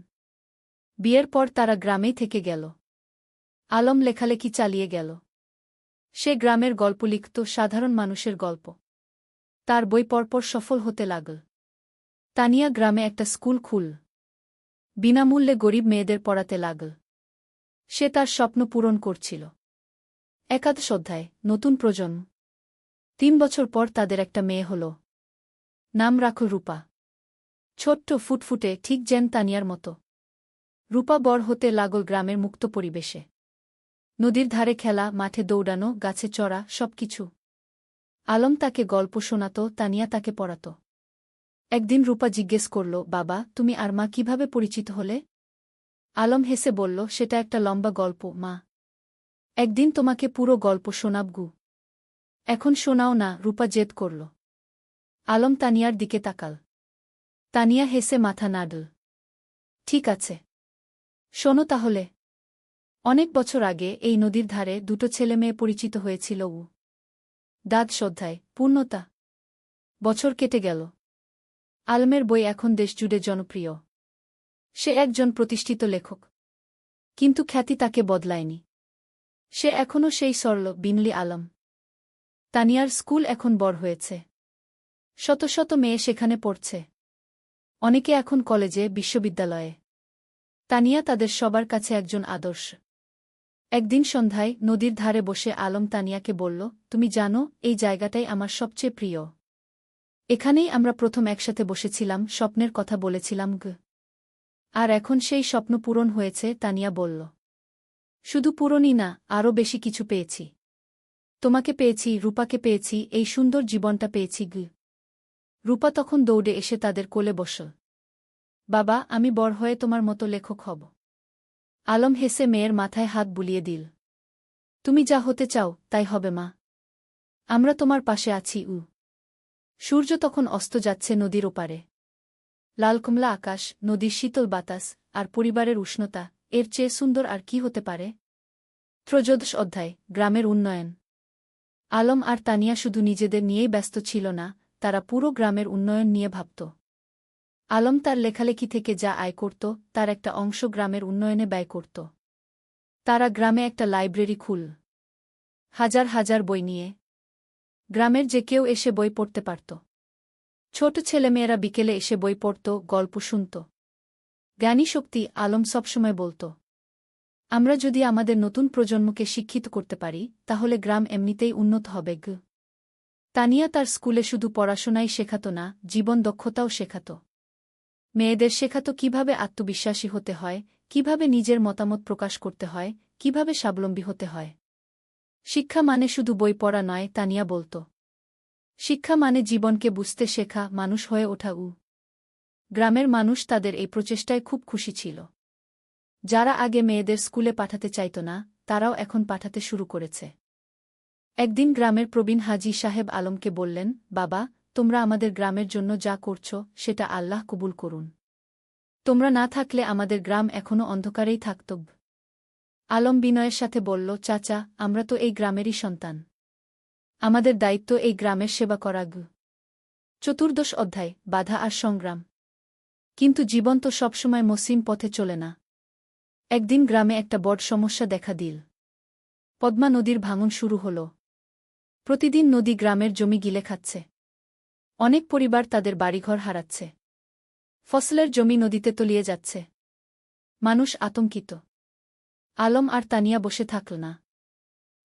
বিয়ের পর তারা গ্রামেই থেকে গেল। আলম লেখালেখি চালিয়ে গেল। সে গ্রামের গল্প লিখত, সাধারণ মানুষের গল্প। তার বই পরপর সফল হতে লাগল। তানিয়া গ্রামে একটা স্কুল খুল। বিনামূল্যে গরিব মেয়েদের পড়াতে লাগল। সে তার স্বপ্ন পূরণ করছিল। একাদশ অধ্যায়, নতুন প্রজন্ম। ৩ বছর পর তাদের একটা মেয়ে হল। নাম রাখল রূপা। ছোট্ট ফুটফুটে, ঠিক যেন তানিয়ার মতো। রূপা বড় হতে লাগল গ্রামের মুক্ত পরিবেশে। নদীর ধারে খেলা, মাঠে দৌড়ানো, গাছে চড়া, সবকিছু। আলম তাকে গল্প শোনাত, তানিয়া তাকে পড়াত। একদিন রূপা জিজ্ঞেস করল, বাবা, তুমি আর মা কিভাবে পরিচিত হলে? আলম হেসে বলল, সেটা একটা লম্বা গল্প মা। একদিন তোমাকে পুরো গল্প শোনাব গু। এখন শোনাও না, রূপা জেদ করল। আলম তানিয়ার দিকে তাকাল। তানিয়া হেসে মাথা নাড়ল। ঠিক আছে, শোনো তাহলে। অনেক বছর আগে এই নদীর ধারে দুটো ছেলেমেয়ে পরিচিত হয়েছিল। দ্বাদশ অধ্যায়, পূর্ণতা। বছর কেটে গেল। আলমের বই এখন দেশজুড়ে জনপ্রিয়। সে একজন প্রতিষ্ঠিত লেখক। কিন্তু খ্যাতি তাকে বদলায়নি। সে এখনও সেই সরল, বিনলি আলম। তানিয়ার স্কুল এখন বড় হয়েছে। শত শত মেয়ে সেখানে পড়ছে। অনেকে এখন কলেজে, বিশ্ববিদ্যালয়ে। তানিয়া তাদের সবার কাছে একজন আদর্শ। একদিন সন্ধ্যায় নদীর ধারে বসে আলম তানিয়াকে বলল, তুমি জানো, এই জায়গাটাই আমার সবচেয়ে প্রিয়। এখানেই আমরা প্রথম একসাথে বসেছিলাম, স্বপ্নের কথা বলেছিলাম গ। আর এখন সেই স্বপ্ন পূরণ হয়েছে, তানিয়া বলল। শুধু পূরণই না, আরও বেশি কিছু পেয়েছি। তোমাকে পেয়েছি, রূপাকে পেয়েছি, এই সুন্দর জীবনটা পেয়েছি গ। রূপা তখন দৌড়ে এসে তাদের কোলে বসল। বাবা, আমি বড় হয়ে তোমার মতো লেখক হব। আলম হেসে মেয়ের মাথায় হাত বুলিয়ে দিল। তুমি যা হতে চাও, তাই হবে মা। আমরা তোমার পাশে আছি। সূর্য তখন অস্ত যাচ্ছে নদীর ওপারে। লালকমলা আকাশ, নদীর শীতল বাতাস, আর পরিবারের উষ্ণতা, এর চেয়ে সুন্দর আর কি হতে পারে? ত্রয়োদশ অধ্যায়, গ্রামের উন্নয়ন। আলম আর তানিয়া শুধু নিজেদের নিয়েই ব্যস্ত ছিল না, তারা পুরো গ্রামের উন্নয়ন নিয়ে ভাবত। আলম তার লেখালেখি থেকে যা আয় করত, তার একটা অংশ গ্রামের উন্নয়নে ব্যয় করত। তারা গ্রামে একটা লাইব্রেরি খুলল। হাজার হাজার বই নিয়ে। গ্রামের যে কেউ এসে বই পড়তে পারত। ছোট ছেলেমেয়েরা বিকেলে এসে বই পড়ত, গল্প শুনত। জ্ঞানী শক্তি, আলম সবসময় বলত। আমরা যদি আমাদের নতুন প্রজন্মকে শিক্ষিত করতে পারি, তাহলে গ্রাম এমনিতেই উন্নত হবে গ। তানিয়া তার স্কুলে শুধু পড়াশোনাই শেখাত না, জীবন দক্ষতাও শেখাত। মেয়েদের শেখাত কিভাবে আত্মবিশ্বাসী হতে হয়, কিভাবে নিজের মতামত প্রকাশ করতে হয়, কিভাবে স্বাবলম্বী হতে হয়। শিক্ষা মানে শুধু বই পড়া নয়, তানিয়া বলত। শিক্ষা মানে জীবনকে বুঝতে শেখা, মানুষ হয়ে ওঠা। গ্রামের মানুষ তাদের এই প্রচেষ্টায় খুব খুশি ছিল। যারা আগে মেয়েদের স্কুলে পাঠাতে চাইত না, তারাও এখন পাঠাতে শুরু করেছে। একদিন গ্রামের প্রবীণ হাজী সাহেব আলমকে বললেন, বাবা, তোমরা আমাদের গ্রামের জন্য যা করছ, সেটা আল্লাহ কবুল করুন। তোমরা না থাকলে আমাদের গ্রাম এখনও অন্ধকারেই থাকত। আলম বিনয়ের সাথে বলল, চাচা, আমরা তো এই গ্রামেরই সন্তান। আমাদের দায়িত্ব এই গ্রামের সেবা করা গ। চতুর্দশ অধ্যায়, বাধা আর সংগ্রাম। কিন্তু জীবন তো সবসময় মসৃণ পথে চলে না। একদিন গ্রামে একটা বড় সমস্যা দেখা দিল। পদ্মা নদীর ভাঙন শুরু হল। প্রতিদিন নদী গ্রামের জমি গিলে খাচ্ছে। অনেক পরিবার তাদের বাড়িঘর হারাচ্ছে। ফসলের জমি নদীতে তলিয়ে যাচ্ছে। মানুষ আতঙ্কিত। আলম আর তানিয়া বসে থাকল না।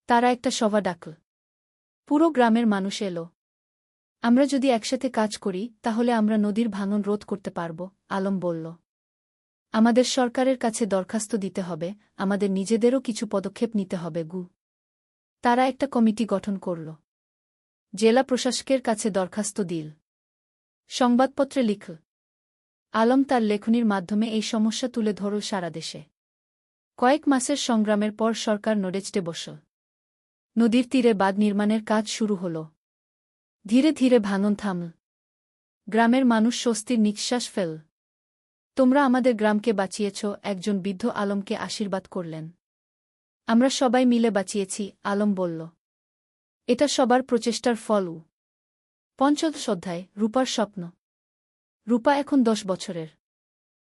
তারা একটা সভা ডাকল। পুরো গ্রামের মানুষ এলো। আমরা যদি একসাথে কাজ করি, তাহলে আমরা নদীর ভাঙন রোধ করতে পারব, আলম বলল। আমাদের সরকারের কাছে দরখাস্ত দিতে হবে, আমাদের নিজেদেরও কিছু পদক্ষেপ নিতে হবে গু। তারা একটা কমিটি গঠন করল। জেলা প্রশাসকের কাছে দরখাস্ত দিল। সংবাদপত্রে লিখল। আলম তার লেখনীর মাধ্যমে এই সমস্যা তুলে ধরল সারা দেশে। কয়েক মাসের সংগ্রামের পর সরকার নড়েচড়ে বসল। নদীর তীরে বাঁধ নির্মাণের কাজ শুরু হল। ধীরে ধীরে ভাঙন থামল। গ্রামের মানুষ স্বস্তির নিঃশ্বাস ফেল। তোমরা আমাদের গ্রামকে বাঁচিয়েছ, একজন বৃদ্ধ আলমকে আশীর্বাদ করলেন। আমরা সবাই মিলে বাঁচিয়েছি, আলম বলল। এটা সবার প্রচেষ্টার ফল। পঞ্চদশ অধ্যায়, রূপার স্বপ্ন। রূপা এখন 10 বছরের।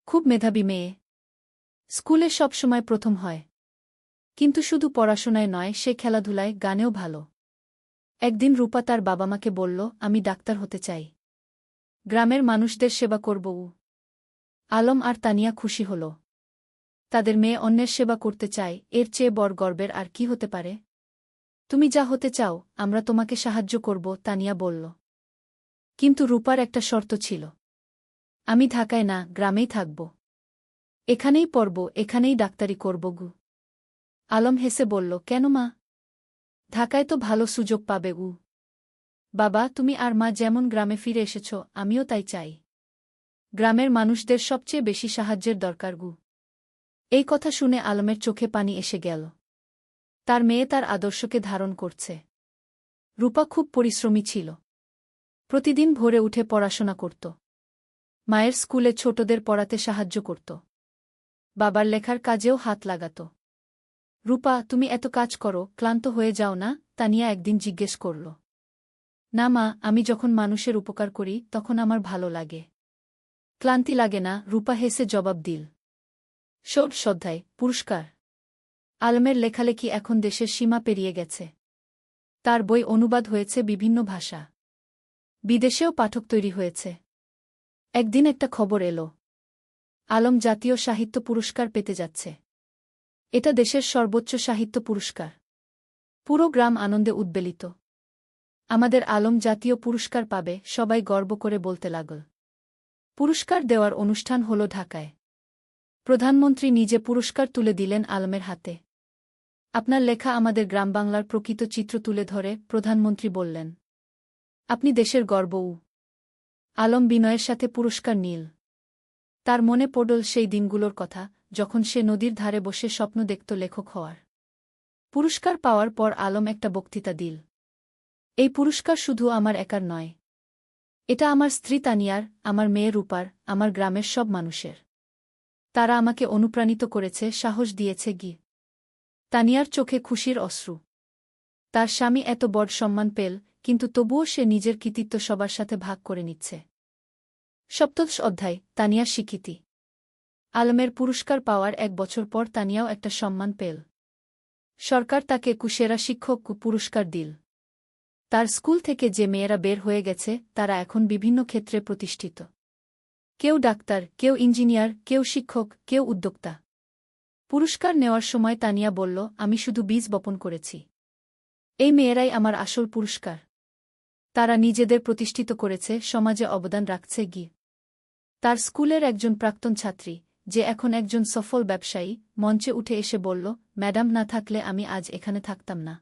খুব মেধাবী মেয়ে। স্কুলে সব সময় প্রথম হয়। কিন্তু শুধু পড়াশোনায় নয়, সে খেলাধুলায়, গানেও ভালো। একদিন রূপা তার বাবা-মাকে বলল, আমি ডাক্তার হতে চাই। গ্রামের মানুষদের সেবা করব। আলম আর তানিয়া খুশি হল। তাদের মেয়ে অন্যের সেবা করতে চায়, এর চেয়ে বড় গর্বের আর কি হতে পারে? তুমি যা হতে চাও, আমরা তোমাকে সাহায্য করব, তানিয়া বলল। কিন্তু রূপার একটা শর্ত ছিল। আমি ঢাকায় না, গ্রামেই থাকব। এখানেই পড়ব, এখানেই ডাক্তারি করব গু। আলম হেসে বলল, কেন মা? ঢাকায় তো ভালো সুযোগ পাবে গু। বাবা, তুমি আর মা যেমন গ্রামে ফিরে এসেছ, আমিও তাই চাই। গ্রামের মানুষদের সবচেয়ে বেশি সাহায্যের দরকার গু। এই কথা শুনে আলমের চোখে পানি এসে গেল। তার মেয়ে তার আদর্শকে ধারণ করছে। রূপা খুব পরিশ্রমী ছিল। প্রতিদিন ভোরে উঠে পড়াশোনা করত। মায়ের স্কুলে ছোটদের পড়াতে সাহায্য করত। বাবার লেখার কাজেও হাত লাগাত। রূপা, তুমি এত কাজ করো, ক্লান্ত হয়ে যাও না? তানিয়া একদিন জিজ্ঞেস করল। না মা, আমি যখন মানুষের উপকার করি তখন আমার ভালো লাগে। ক্লান্তি লাগে না, রূপা হেসে জবাব দিল। শ্রদ্ধায় পুরস্কার। আলমের লেখালেখি এখন দেশের সীমা পেরিয়ে গেছে। তার বই অনুবাদ হয়েছে বিভিন্ন ভাষা। বিদেশেও পাঠক তৈরি হয়েছে। একদিন একটা খবর এলো, আলম জাতীয় সাহিত্য পুরস্কার পেতে যাচ্ছে। এটা দেশের সর্বোচ্চ সাহিত্য পুরস্কার। পুরো গ্রাম আনন্দে উদ্বেলিত। আমাদের আলম জাতীয় পুরস্কার পাবে, সবাই গর্ব করে বলতে লাগল। পুরস্কার দেওয়ার অনুষ্ঠান হল ঢাকায়। প্রধানমন্ত্রী নিজে পুরস্কার তুলে দিলেন আলমের হাতে। আপনার লেখা আমাদের গ্রামবাংলার প্রকৃত চিত্র তুলে ধরে, প্রধানমন্ত্রী বললেন। আপনি দেশের গর্ব। আলম বিনয়ের সাথে পুরস্কার নিল। তার মনে পড়ল সেই দিনগুলোর কথা, যখন সে নদীর ধারে বসে স্বপ্ন দেখত লেখক হওয়ার। পুরস্কার পাওয়ার পর আলম একটা বক্তৃতা দিল। এই পুরস্কার শুধু আমার একার নয়। এটা আমার স্ত্রী তানিয়ার, আমার মেয়ে রূপার, আমার গ্রামের সব মানুষের। তারা আমাকে অনুপ্রাণিত করেছে, সাহস দিয়েছে গি। তানিয়ার চোখে খুশির অশ্রু। তার স্বামী এত বড় সম্মান পেল, কিন্তু তবুও সে নিজের কৃতিত্ব সবার সাথে ভাগ করে নিচ্ছে। সপ্তদশ অধ্যায়, তানিয়ার স্বীকৃতি। আলমের পুরস্কার পাওয়ার 1 বছর পর তানিয়াও একটা সম্মান পেল। সরকার তাকে সেরা শিক্ষক পুরস্কার দিল। তার স্কুল থেকে যে মেয়েরা বের হয়ে গেছে তারা এখন বিভিন্ন ক্ষেত্রে প্রতিষ্ঠিত। কেউ ডাক্তার, কেউ ইঞ্জিনিয়ার, কেউ শিক্ষক, কেউ উদ্যোক্তা। পুরস্কার নেওয়ার সময় তানিয়া বলল, আমি শুধু বীজ বপন করেছি। এই মেয়েরাই আমার আসল পুরস্কার। তারা নিজেদের প্রতিষ্ঠিত করেছে, সমাজে অবদান রাখছে গি। তার স্কুলের একজন প্রাক্তন ছাত্রী, যে এখন একজন সফল ব্যবসায়ী, মঞ্চে উঠে এসে বলল, ম্যাডাম না থাকলে আমি আজ এখানে থাকতাম না।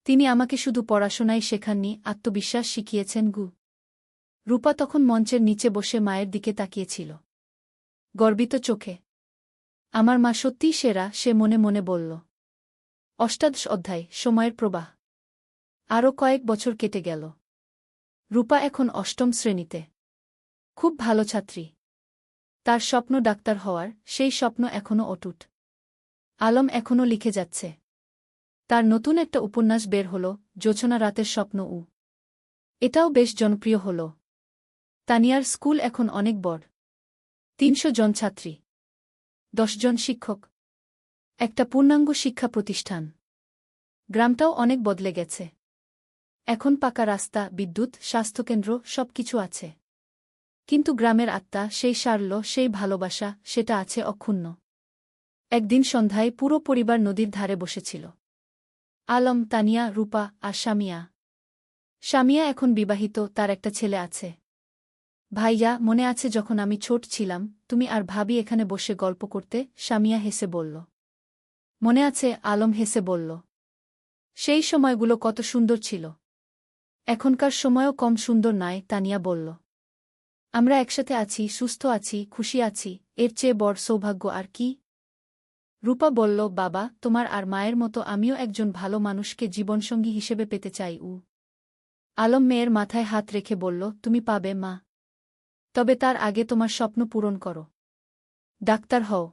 তিনি আমাকে শুধু পড়াশোনাই শেখাননি, আত্মবিশ্বাস শিখিয়েছেন গু। রূপা তখন মঞ্চের নিচে বসে মায়ের দিকে তাকিয়েছিল, গর্বিত চোখে। আমার মা সত্যিই সেরা, সে মনে মনে বলল। অষ্টাদশ অধ্যায়, সময়ের প্রবাহ। আরও কয়েক বছর কেটে গেল। রূপা এখন 8ম শ্রেণীতে। খুব ভালো ছাত্রী। তার স্বপ্ন ডাক্তার হওয়ার, সেই স্বপ্ন এখনও অটুট। আলম এখনও লিখে যাচ্ছে। তার নতুন একটা উপন্যাস বের হল, জোছনা রাতের স্বপ্ন। এটাও বেশ জনপ্রিয় হল। তানিয়ার স্কুল এখন অনেক বড়। 300 জন ছাত্রী, 10 জন শিক্ষক, একটা পূর্ণাঙ্গ শিক্ষা প্রতিষ্ঠান। গ্রামটাও অনেক বদলে গেছে। এখন পাকা রাস্তা, বিদ্যুৎ, স্বাস্থ্যকেন্দ্র, সবকিছু আছে। কিন্তু গ্রামের আত্মা, সেই সারল্য, সেই ভালোবাসা, সেটা আছে অক্ষুণ্ণ। একদিন সন্ধ্যায় পুরো পরিবার নদীর ধারে বসেছিল। আলম, তানিয়া, রূপা আর শামিয়া। শামিয়া এখন বিবাহিত, তার একটা ছেলে আছে। ভাইয়া, মনে আছে যখন আমি ছোট ছিলাম, তুমি আর ভাবি এখানে বসে গল্প করতে? শামিয়া হেসে বলল। মনে আছে, আলম হেসে বলল। সেই সময়গুলো কত সুন্দর ছিল। এখনকার সময়ও কম সুন্দর নয়, তানিয়া বলল। আমরা একসাথে আছি, সুস্থ আছি, খুশি আছি, এর চেয়ে বড় সৌভাগ্য আর কি? রূপা বলল, বাবা, তোমার আর মায়ের মতো আমিও একজন ভালো মানুষকে জীবনসঙ্গী হিসেবে পেতে চাই। আলম মেয়ের মাথায় হাত রেখে বলল, তুমি পাবে মা। তবে তার আগে তোমার স্বপ্ন পূরণ করো। ডাক্তার হও।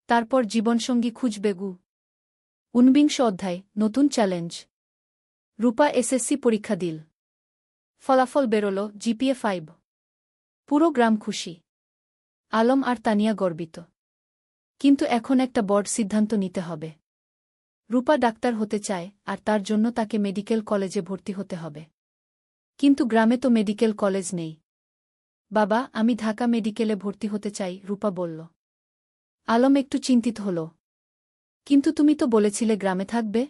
তারপর জীবনসঙ্গী খুঁজবে গু। 49 অধ্যায়, নতুন চ্যালেঞ্জ। রূপা এসএসসি পরীক্ষা দিল। ফলাফল বেরোল, জিপিএ 5। পুরো গ্রাম খুশি। আলম আর তানিয়া গর্বিত। কিন্তু এখন একটা বড় সিদ্ধান্ত নিতে হবে। রূপা ডাক্তার হতে চায়, আর তার জন্য তাকে মেডিকেল কলেজে ভর্তি হতে হবে। কিন্তু গ্রামে তো মেডিকেল কলেজ নেই। বাবা, আমি ঢাকা মেডিকেলে ভর্তি হতে চাই, রূপা বলল। আলম একটু চিন্তিত হল। কিন্তু তুমি তো বলেছিলে গ্রামে থাকবে।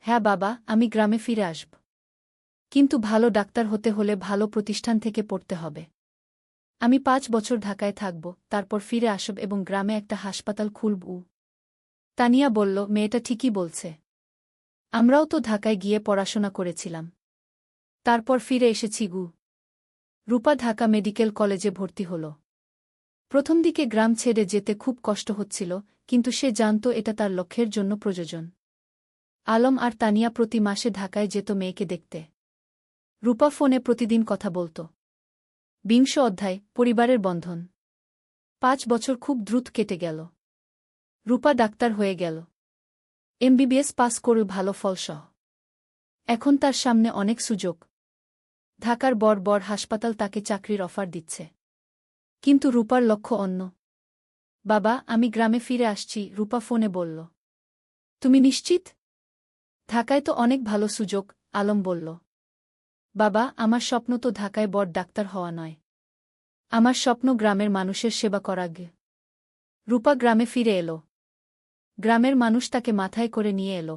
হ্যাঁ বাবা, আমি গ্রামে ফিরে আসব। কিন্তু ভালো ডাক্তার হতে হলে ভালো প্রতিষ্ঠান থেকে পড়তে হবে। আমি 5 বছর ঢাকায় থাকব, তারপর ফিরে আসব এবং গ্রামে একটা হাসপাতাল খুলব। তানিয়া বলল, মেয়েটা ঠিকই বলছে। আমরাও তো ঢাকায় গিয়ে পড়াশোনা করেছিলাম। তারপর ফিরে এসেছি গু। রূপা ঢাকা মেডিকেল কলেজে ভর্তি হল। প্রথম দিকে গ্রাম ছেড়ে যেতে খুব কষ্ট হচ্ছিল, কিন্তু সে জানত এটা তার লক্ষ্যের জন্য প্রয়োজন। আলম আর তানিয়া প্রতি মাসে ঢাকায় যেত মেয়েকে দেখতে। রূপা ফোনে প্রতিদিন কথা বলত। 20 অধ্যায়, পরিবারের বন্ধন। 5 বছর খুব দ্রুত কেটে গেল। রূপা ডাক্তার হয়ে গেল। এমবিবিএস পাস করল ভালো ফলসহ। এখন তার সামনে অনেক সুযোগ। ঢাকার বড় বড় হাসপাতাল তাকে চাকরির অফার দিচ্ছে। কিন্তু রূপার লক্ষ্য অন্য। বাবা, আমি গ্রামে ফিরে আসছি, রূপা ফোনে বলল। তুমি নিশ্চিত? ঢাকায় তো অনেক ভালো সুযোগ, আলম বলল। বাবা, আমার স্বপ্ন তো ঢাকায় বড় ডাক্তার হওয়া নয়। আমার স্বপ্ন গ্রামের মানুষের সেবা করা। রূপা গ্রামে ফিরে এল। গ্রামের মানুষ তাকে মাথায় করে নিয়ে এল।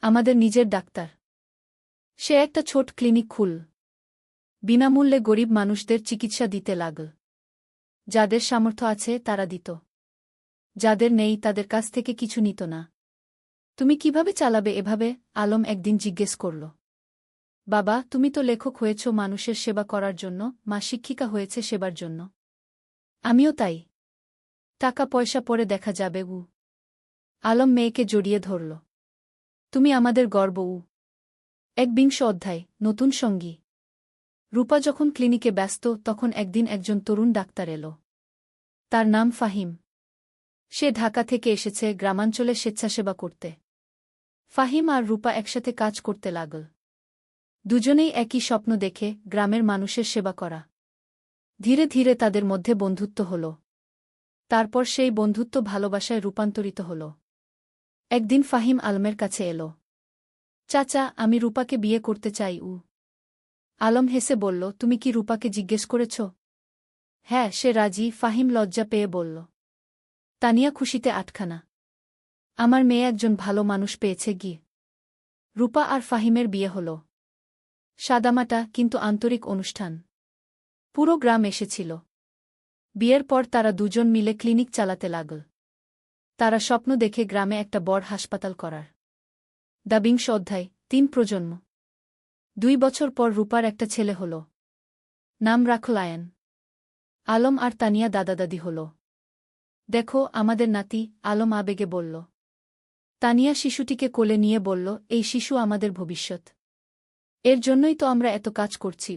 আমাদের নিজের ডাক্তার। সে একটা ছোট ক্লিনিক খুল। বিনামূল্যে গরিব মানুষদের চিকিৎসা দিতে লাগল। যাদের সামর্থ্য আছে তারা দিত। যাদের নেই তাদের কাছ থেকে কিছু নিত না। তুমি কিভাবে চালাবে এভাবে? আলম একদিন জিজ্ঞেস করল। বাবা, তুমি তো লেখক হয়েছ মানুষের সেবা করার জন্য, মা শিক্ষিকা হয়েছে সেবার জন্য। আমিও তাই। টাকা পয়সা পরে দেখা যাবে। আলম মেয়েকে জড়িয়ে ধরল। তুমি আমাদের গর্ব। 21 অধ্যায়, নতুন সঙ্গী। রূপা যখন ক্লিনিকে ব্যস্ত তখন একদিন একজন তরুণ ডাক্তার এল। তার নাম ফাহিম। সে ঢাকা থেকে এসেছে গ্রামাঞ্চলে স্বেচ্ছাসেবা করতে। ফাহিম আর রূপা একসাথে কাজ করতে লাগল। দুজনেই একই স্বপ্ন দেখে, গ্রামের মানুষের সেবা করা। ধীরে ধীরে তাদের মধ্যে বন্ধুত্ব হল। তারপর সেই বন্ধুত্ব ভালোবাসায় রূপান্তরিত হল। একদিন ফাহিম আলমের কাছে এল। চাচা, আমি রূপাকে বিয়ে করতে চাই। আলম হেসে বলল, তুমি কি রূপাকে জিজ্ঞেস করেছ? হ্যাঁ, সে রাজি, ফাহিম লজ্জা পেয়ে বলল। তানিয়া খুশিতে আটখানা। আমার মেয়ে একজন ভালো মানুষ পেয়েছে। রূপা আর ফাহিমের বিয়ে হল। সাদামাটা কিন্তু আন্তরিক অনুষ্ঠান। পুরো গ্রাম এসেছিল। বিয়ের পর তারা দুজন মিলে ক্লিনিক চালাতে লাগল। তারা স্বপ্ন দেখে গ্রামে একটা বড় হাসপাতাল করার। 20 অধ্যায়, 3 প্রজন্ম। 2 বছর পর রূপার একটা ছেলে হল। নাম রাখল আয়ান। আলম আর তানিয়া দাদা দাদি হল। দেখো আমাদের নাতি, আলম আবেগে বলল। তানিয়া শিশুটিকে কোলে নিয়ে বলল, এই শিশু আমাদের ভবিষ্যৎ। এর জন্যই তো আমরা এত কাজ করছি।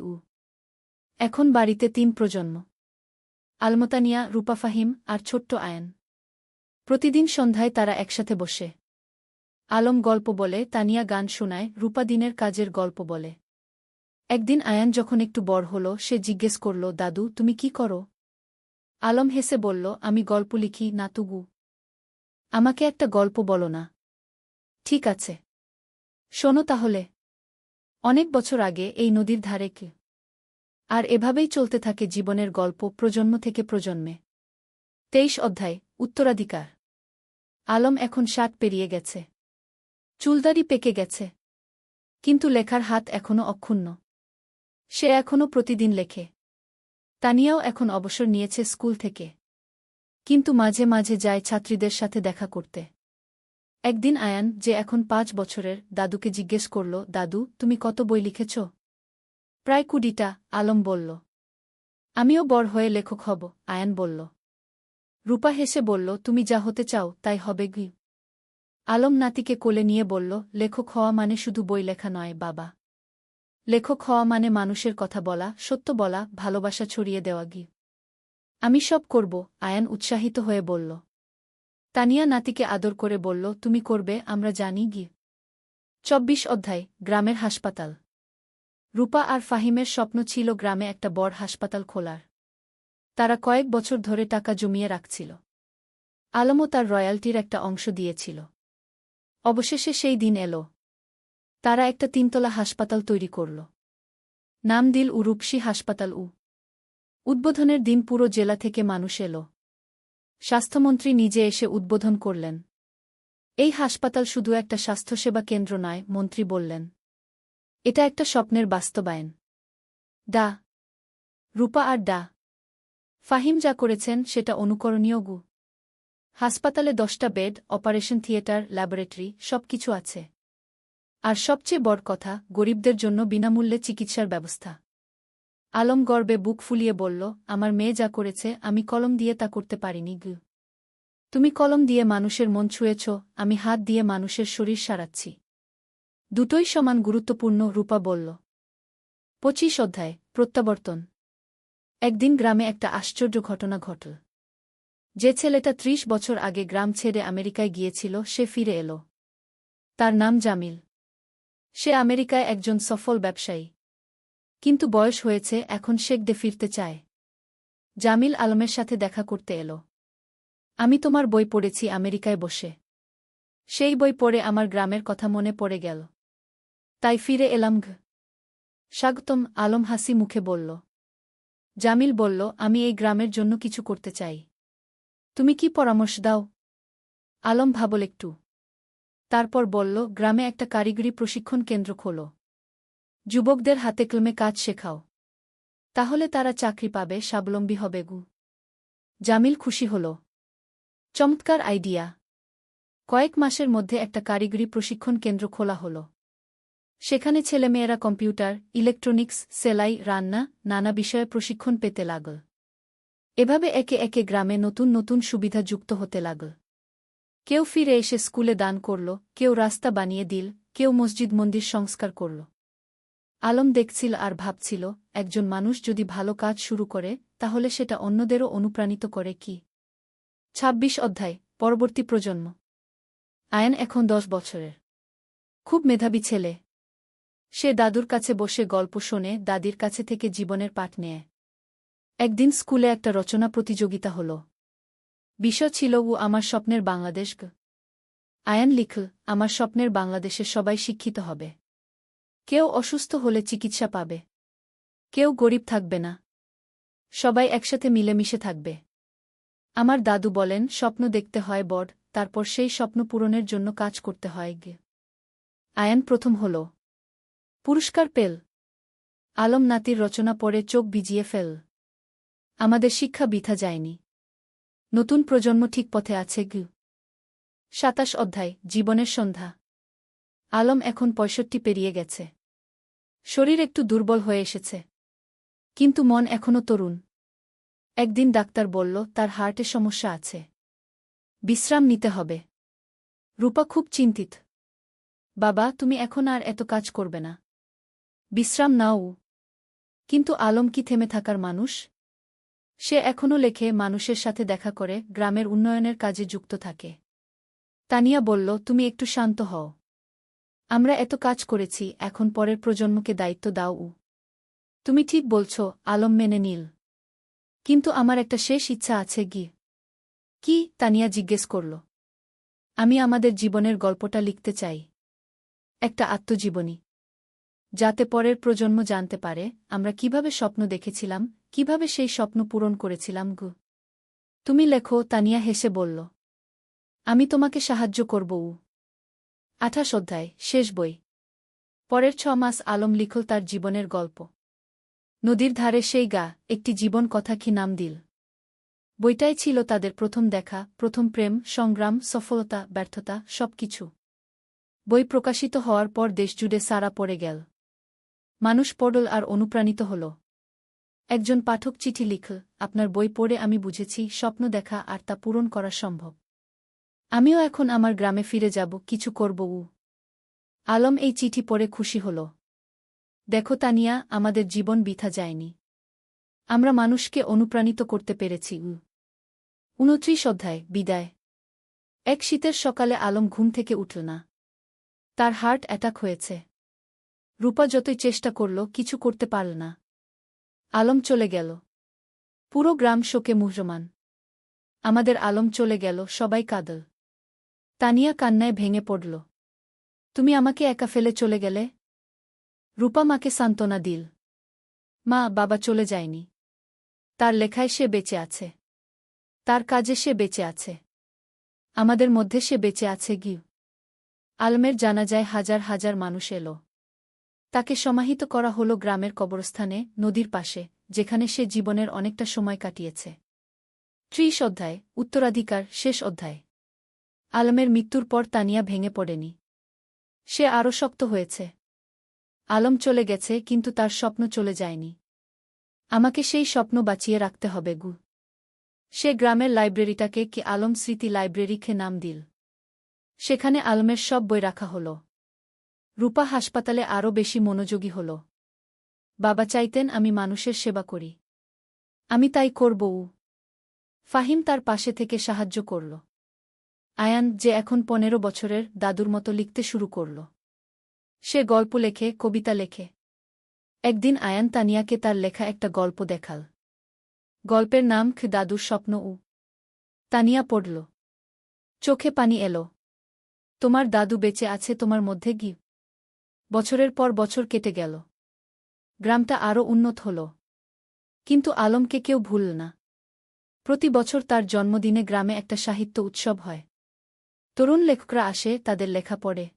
এখন বাড়িতে 3 প্রজন্ম। আলমতানিয়া, রূপা, ফাহিম আর ছোট্ট আয়ান। প্রতিদিন সন্ধ্যায় তারা একসাথে বসে। আলম গল্প বলে, তানিয়া গান শোনায়, রূপা দিনের কাজের গল্প বলে। একদিন আয়ান যখন একটু বড় হল সে জিজ্ঞেস করল, দাদু তুমি কি করো? আলম হেসে বলল, আমি গল্প লিখি, নাতুগু। আমাকে একটা গল্প বলো না? ঠিক আছে, শোনো তাহলে। অনেক বছর আগে এই নদীর ধারে কে। আর এভাবেই চলতে থাকে জীবনের গল্প প্রজন্ম থেকে প্রজন্মে। 23 অধ্যায়, উত্তরাধিকার। আলম এখন 60 পেরিয়ে গেছে। চুলদাড়ি পেকে গেছে। কিন্তু লেখার হাত এখনও অক্ষুণ্ণ। সে এখনও প্রতিদিন লেখে। তানিয়াও এখন অবসর নিয়েছে স্কুল থেকে। কিন্তু মাঝে মাঝে যায় ছাত্রীদের সাথে দেখা করতে। একদিন আয়ান, যে এখন 5 বছরের, দাদুকে জিজ্ঞেস করল, দাদু তুমি কত বই লিখেছ? প্রায় 20টা, আলম বলল। আমিও বড় হয়ে লেখক হব, আয়ান বলল। রূপা হেসে বলল, তুমি যা হতে চাও তাই হবে। আলম নাতিকে কোলে নিয়ে বলল, লেখক হওয়া মানে শুধু বই লেখা নয় বাবা। লেখক হওয়া মানে মানুষের কথা বলা, সত্য বলা, ভালোবাসা ছড়িয়ে দেওয়া। আমি সব করব, আয়ান উৎসাহিত হয়ে বলল। তানিয়া নাতিকে আদর করে বলল, তুমি করবে, আমরা জানি। 24 অধ্যায়, গ্রামের হাসপাতাল। রূপা আর ফাহিমের স্বপ্ন ছিল গ্রামে একটা বড় হাসপাতাল খোলার। তারা কয়েক বছর ধরে টাকা জমিয়ে রাখছিল। আলমও তার রয়্যালটির একটা অংশ দিয়েছিল। অবশেষে সেই দিন এল। তারা একটা 3 তলা হাসপাতাল তৈরি করল। নাম দিল রূপসী হাসপাতাল। উদ্বোধনের দিন পুরো জেলা থেকে মানুষ এল। স্বাস্থ্যমন্ত্রী নিজে এসে উদ্বোধন করলেন। এই হাসপাতাল শুধু একটা স্বাস্থ্যসেবা কেন্দ্র নয়, মন্ত্রী বললেন। এটা একটা স্বপ্নের বাস্তবায়ন। ডা. রূপা আর ডা. ফাহিম যা করেছেন সেটা অনুকরণীয়। হাসপাতালে 10টা বেড, অপারেশন থিয়েটার, ল্যাবরেটরি, সবকিছু আছে। আর সবচেয়ে বড় কথা, গরিবদের জন্য বিনামূল্যে চিকিৎসার ব্যবস্থা। আলম গর্বে বুক ফুলিয়ে বলল, আমার মেয়ে যা করেছে আমি কলম দিয়ে তা করতে পারিনি। তুমি কলম দিয়ে মানুষের মন ছুঁয়েছ, আমি হাত দিয়ে মানুষের শরীর সারাচ্ছি। দুটোই সমান গুরুত্বপূর্ণ, রূপা বলল। 25 অধ্যায়, প্রত্যাবর্তন। একদিন গ্রামে একটা আশ্চর্য ঘটনা ঘটল। যে ছেলেটা 30 বছর আগে গ্রাম ছেড়ে আমেরিকায় গিয়েছিল সে ফিরে এল। তার নাম জামিল। সে আমেরিকায় একজন সফল ব্যবসায়ী। কিন্তু বয়স হয়েছে, এখন শেখদে ফিরতে চায়। জামিল আলমের সাথে দেখা করতে এল। আমি তোমার বই পড়েছি আমেরিকায় বসে। সেই বই পড়ে আমার গ্রামের কথা মনে পড়ে গেল। তাই ফিরে এলাম। স্বাগতম, আলম হাসি মুখে বলল। জামিল বলল, আমি এই গ্রামের জন্য কিছু করতে চাই। তুমি কি পরামর্শ দাও? আলম ভাবল একটু। তারপর বলল, গ্রামে একটা কারিগরি প্রশিক্ষণ কেন্দ্র খোলো। যুবকদের হাতে কলমে কাজ শেখাও। তাহলে তারা চাকরি পাবে, স্বাবলম্বী হবে। জামিল খুশি হল। চমৎকার আইডিয়া। কয়েক মাসের মধ্যে একটা কারিগরি প্রশিক্ষণ কেন্দ্র খোলা হল। সেখানে ছেলেমেয়েরা কম্পিউটার, ইলেকট্রনিক্স, সেলাই, রান্না, নানা বিষয়ে প্রশিক্ষণ পেতে লাগল। এভাবে একে একে গ্রামে নতুন নতুন সুবিধা যুক্ত হতে লাগল। কেউ ফিরে এসে স্কুলে দান করল, কেউ রাস্তা বানিয়ে দিল, কেউ মসজিদ মন্দির সংস্কার করল। আলম দেখছিল আর ভাবছিল, একজন মানুষ যদি ভালো কাজ শুরু করে তাহলে সেটা অন্যদেরও অনুপ্রাণিত করে। কি 26 অধ্যায়, পরবর্তী প্রজন্ম। আয়ান এখন 10 বছরের। খুব মেধাবী ছেলে। সে দাদুর কাছে বসে গল্প শোনে, দাদির কাছে থেকে জীবনের পাঠ নেয়। একদিন স্কুলে একটা রচনা প্রতিযোগিতা হল। বিষয় ছিল আমার স্বপ্নের বাংলাদেশ। আয়ান লিখল, আমার স্বপ্নের বাংলাদেশে সবাই শিক্ষিত হবে। কেউ অসুস্থ হলে চিকিৎসা পাবে। কেউ গরিব থাকবে না। সবাই একসাথে মিলেমিশে থাকবে। আমার দাদু বলেন, স্বপ্ন দেখতে হয় বড়, তারপর সেই স্বপ্ন পূরণের জন্য কাজ করতে হয়। আয়ান প্রথম হল। পুরস্কার পেল। আলম নাতির রচনা পড়ে চোখ ভিজিয়ে ফেল। আমাদের শিক্ষা বৃথা যায়নি। নতুন প্রজন্ম ঠিক পথে আছে। 27 অধ্যায়, জীবনের সন্ধ্যা। আলম এখন 65 পেরিয়ে গেছে। শরীর একটু দুর্বল হয়ে এসেছে। কিন্তু মন এখনও তরুণ। একদিন ডাক্তার বলল, তার হার্টে সমস্যা আছে। বিশ্রাম নিতে হবে। রূপা খুব চিন্তিত। বাবা, তুমি এখন আর এত কাজ করবে না। বিশ্রাম নাও। কিন্তু আলম কি থেমে থাকার মানুষ? সে এখনও লেখে, মানুষের সাথে দেখা করে, গ্রামের উন্নয়নের কাজে যুক্ত থাকে। তানিয়া বলল, তুমি একটু শান্ত হও। আমরা এত কাজ করেছি, এখন পরের প্রজন্মকে দায়িত্ব দাও। তুমি ঠিক বলছ, আলম মেনে নিল। কিন্তু আমার একটা শেষ ইচ্ছা আছে। কি? তানিয়া জিজ্ঞেস করল। আমি আমাদের জীবনের গল্পটা লিখতে চাই। একটা আত্মজীবনী। যাতে পরের প্রজন্ম জানতে পারে আমরা কিভাবে স্বপ্ন দেখেছিলাম, কিভাবে সেই স্বপ্ন পূরণ করেছিলাম। তুমি লেখো, তানিয়া হেসে বলল। আমি তোমাকে সাহায্য করব। 28 অধ্যায়, শেষ বই। পরের 6 মাস আলম লিখল তার জীবনের গল্প। নদীর ধারে সেই গা, একটি জীবন কথা কি নাম দিল। বইটাই ছিল তাদের প্রথম দেখা, প্রথম প্রেম, সংগ্রাম, সফলতা, ব্যর্থতা, সবকিছু। বই প্রকাশিত হওয়ার পর দেশজুড়ে সাড়া পড়ে গেল। মানুষ পড়ল আর অনুপ্রাণিত হল। একজন পাঠক চিঠি লিখল, আপনার বই পড়ে আমি বুঝেছি স্বপ্ন দেখা আর তা পূরণ করা সম্ভব। আমিও এখন আমার গ্রামে ফিরে যাব, কিছু করব। আলম এই চিঠি পড়ে খুশি হল। দেখো তানিয়া, আমাদের জীবন বৃথা যায়নি। আমরা মানুষকে অনুপ্রাণিত করতে পেরেছি। 29 অধ্যায়, বিদায়। এক শীতের সকালে আলম ঘুম থেকে উঠল না। তার হার্ট অ্যাটাক হয়েছে। রূপা যতই চেষ্টা করল, কিছু করতে পারল না। আলম চলে গেল। পুরো গ্রাম শোকে মুহ্যমান। আমাদের আলম চলে গেল, সবাই কাঁদল। তানিয়া কান্নায় ভেঙে পড়ল। তুমি আমাকে একা ফেলে চলে গেলে? রূপা মাকে সান্ত্বনা দিল। মা, বাবা চলে যায়নি। তার লেখায় সে বেঁচে আছে। তার কাজে সে বেঁচে আছে। আমাদের মধ্যে সে বেঁচে আছে গিউ। আলমের জানাজায় হাজার হাজার মানুষ এল। তাকে সমাহিত করা হল গ্রামের কবরস্থানে, নদীর পাশে, যেখানে সে জীবনের অনেকটা সময় কাটিয়েছে। ৩০ অধ্যায়, উত্তরাধিকার, শেষ অধ্যায়। আলমের মৃত্যুর পর তানিয়া ভেঙে পড়েনি। সে আরও শক্ত হয়েছে। আলম চলে গেছে, কিন্তু তার স্বপ্ন চলে যায়নি। আমাকে সেই স্বপ্ন বাঁচিয়ে রাখতে হবে গু। সে গ্রামের লাইব্রেরিটাকে কি আলম স্মৃতি লাইব্রেরিকে নাম দিল। সেখানে আলমের সব বই রাখা হল। রূপা হাসপাতালে আরও বেশি মনোযোগী হল। বাবা চাইতেন আমি মানুষের সেবা করি। আমি তাই করব। ফাহিম তার পাশে থেকে সাহায্য করল। আয়ান, যে এখন ১৫ বছরের, দাদুর মতো লিখতে শুরু করল। সে গল্প লেখে, কবিতা লেখে। একদিন আয়ান তানিয়াকে তার লেখা একটা গল্প দেখাল। গল্পের নাম দাদুর স্বপ্ন। তানিয়া পড়ল। চোখে পানি এলো। তোমার দাদু বেঁচে আছে তোমার মধ্যে গি। বছরের পর বছর কেটে গেল। গ্রামটা আরও উন্নত হল। কিন্তু আলমকে কেউ ভুলল না। প্রতি বছর তার জন্মদিনে গ্রামে একটা সাহিত্য উৎসব হয়। তরুণ লেখকরা আসে, তাদের লেখা পড়ে।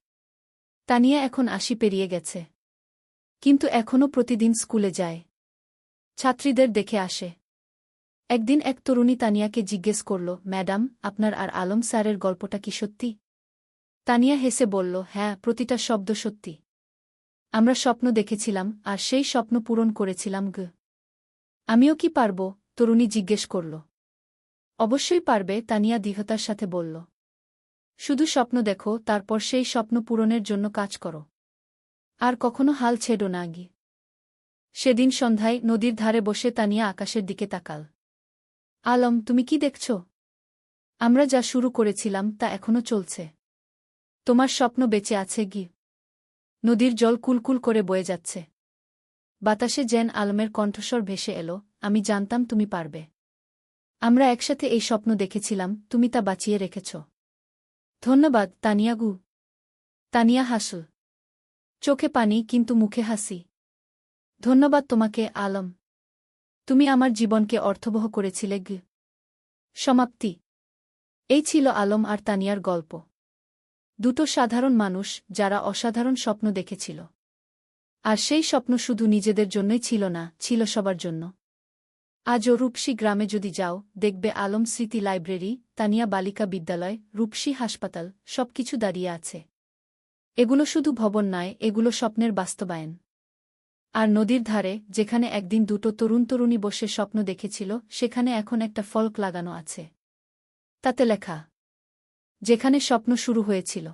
তানিয়া এখন ৮০ পেরিয়ে গেছে। কিন্তু এখনও প্রতিদিন স্কুলে যায়। ছাত্রীদের দেখে আসে। একদিন এক তরুণী তানিয়াকে জিজ্ঞেস করল, ম্যাডাম, আপনার আর আলম স্যারের গল্পটা কি সত্যি? তানিয়া হেসে বলল, হ্যাঁ, প্রতিটা শব্দ সত্যি। আমরা স্বপ্ন দেখেছিলাম, আর সেই স্বপ্ন পূরণ করেছিলাম গ। আমিও কি পারব? তরুণী জিজ্ঞেস করল। অবশ্যই পারবে, তানিয়া দৃঢ়তার সাথে বলল। শুধু স্বপ্ন দেখো, তারপর সেই স্বপ্ন পূরণের জন্য কাজ করো। আর কখনো হাল ছেড়ো না গি। সেদিন সন্ধ্যায় নদীর ধারে বসে তানিয়া আকাশের দিকে তাকাল। আলম, তুমি কি দেখছ? আমরা যা শুরু করেছিলাম তা এখনো চলছে। তোমার স্বপ্ন বেঁচে আছে গি। নদীর জল কুলকুল করে বয়ে যাচ্ছে। বাতাসে যেন আলমের কণ্ঠস্বর ভেসে এলো, আমি জানতাম তুমি পারবে। আমরা একসাথে এই স্বপ্ন দেখেছিলাম, তুমি তা বাঁচিয়ে রেখেছ। ধন্যবাদ, তানিয়া গু। তানিয়া হাসল। চোখে পানি, কিন্তু মুখে হাসি। ধন্যবাদ তোমাকে, আলম। তুমি আমার জীবনকে অর্থবহ করেছিলে গি। সমাপ্তি। এই ছিল আলম আর তানিয়ার গল্প। দুটো সাধারণ মানুষ, যারা অসাধারণ স্বপ্ন দেখেছিল। আর সেই স্বপ্ন শুধু নিজেদের জন্যই ছিল না, ছিল সবার জন্য। আজও রূপসী গ্রামে যদি যাও, দেখবে আলম স্মৃতি লাইব্রেরি, তানিয়া বালিকা বিদ্যালয়, রূপসী হাসপাতাল, সবকিছু দাঁড়িয়ে আছে। এগুলো শুধু ভবন নয়, এগুলো স্বপ্নের বাস্তবায়ন। আর নদীর ধারে, যেখানে একদিন দুটো তরুণী বসে স্বপ্ন দেখেছিল, সেখানে এখন একটা ফলক লাগানো আছে। তাতে লেখা, যেখানে স্বপ্ন শুরু হয়েছিল।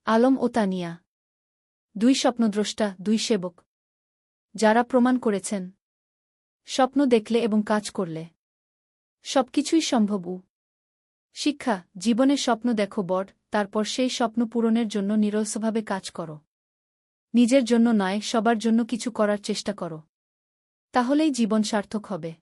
আলম ও তানিয়া, দুই স্বপ্নদ্রষ্টা, দুই সেবক, যারা প্রমাণ করেছেন, স্বপ্ন দেখলে এবং কাজ করলে সবকিছুই সম্ভব। শিক্ষা, জীবনে স্বপ্ন দেখো বড়, তারপর সেই স্বপ্ন পূরণের জন্য নিরলসভাবে কাজ করো। নিজের জন্য নয়, সবার জন্য কিছু করার চেষ্টা করো। তাহলেই জীবন সার্থক হবে।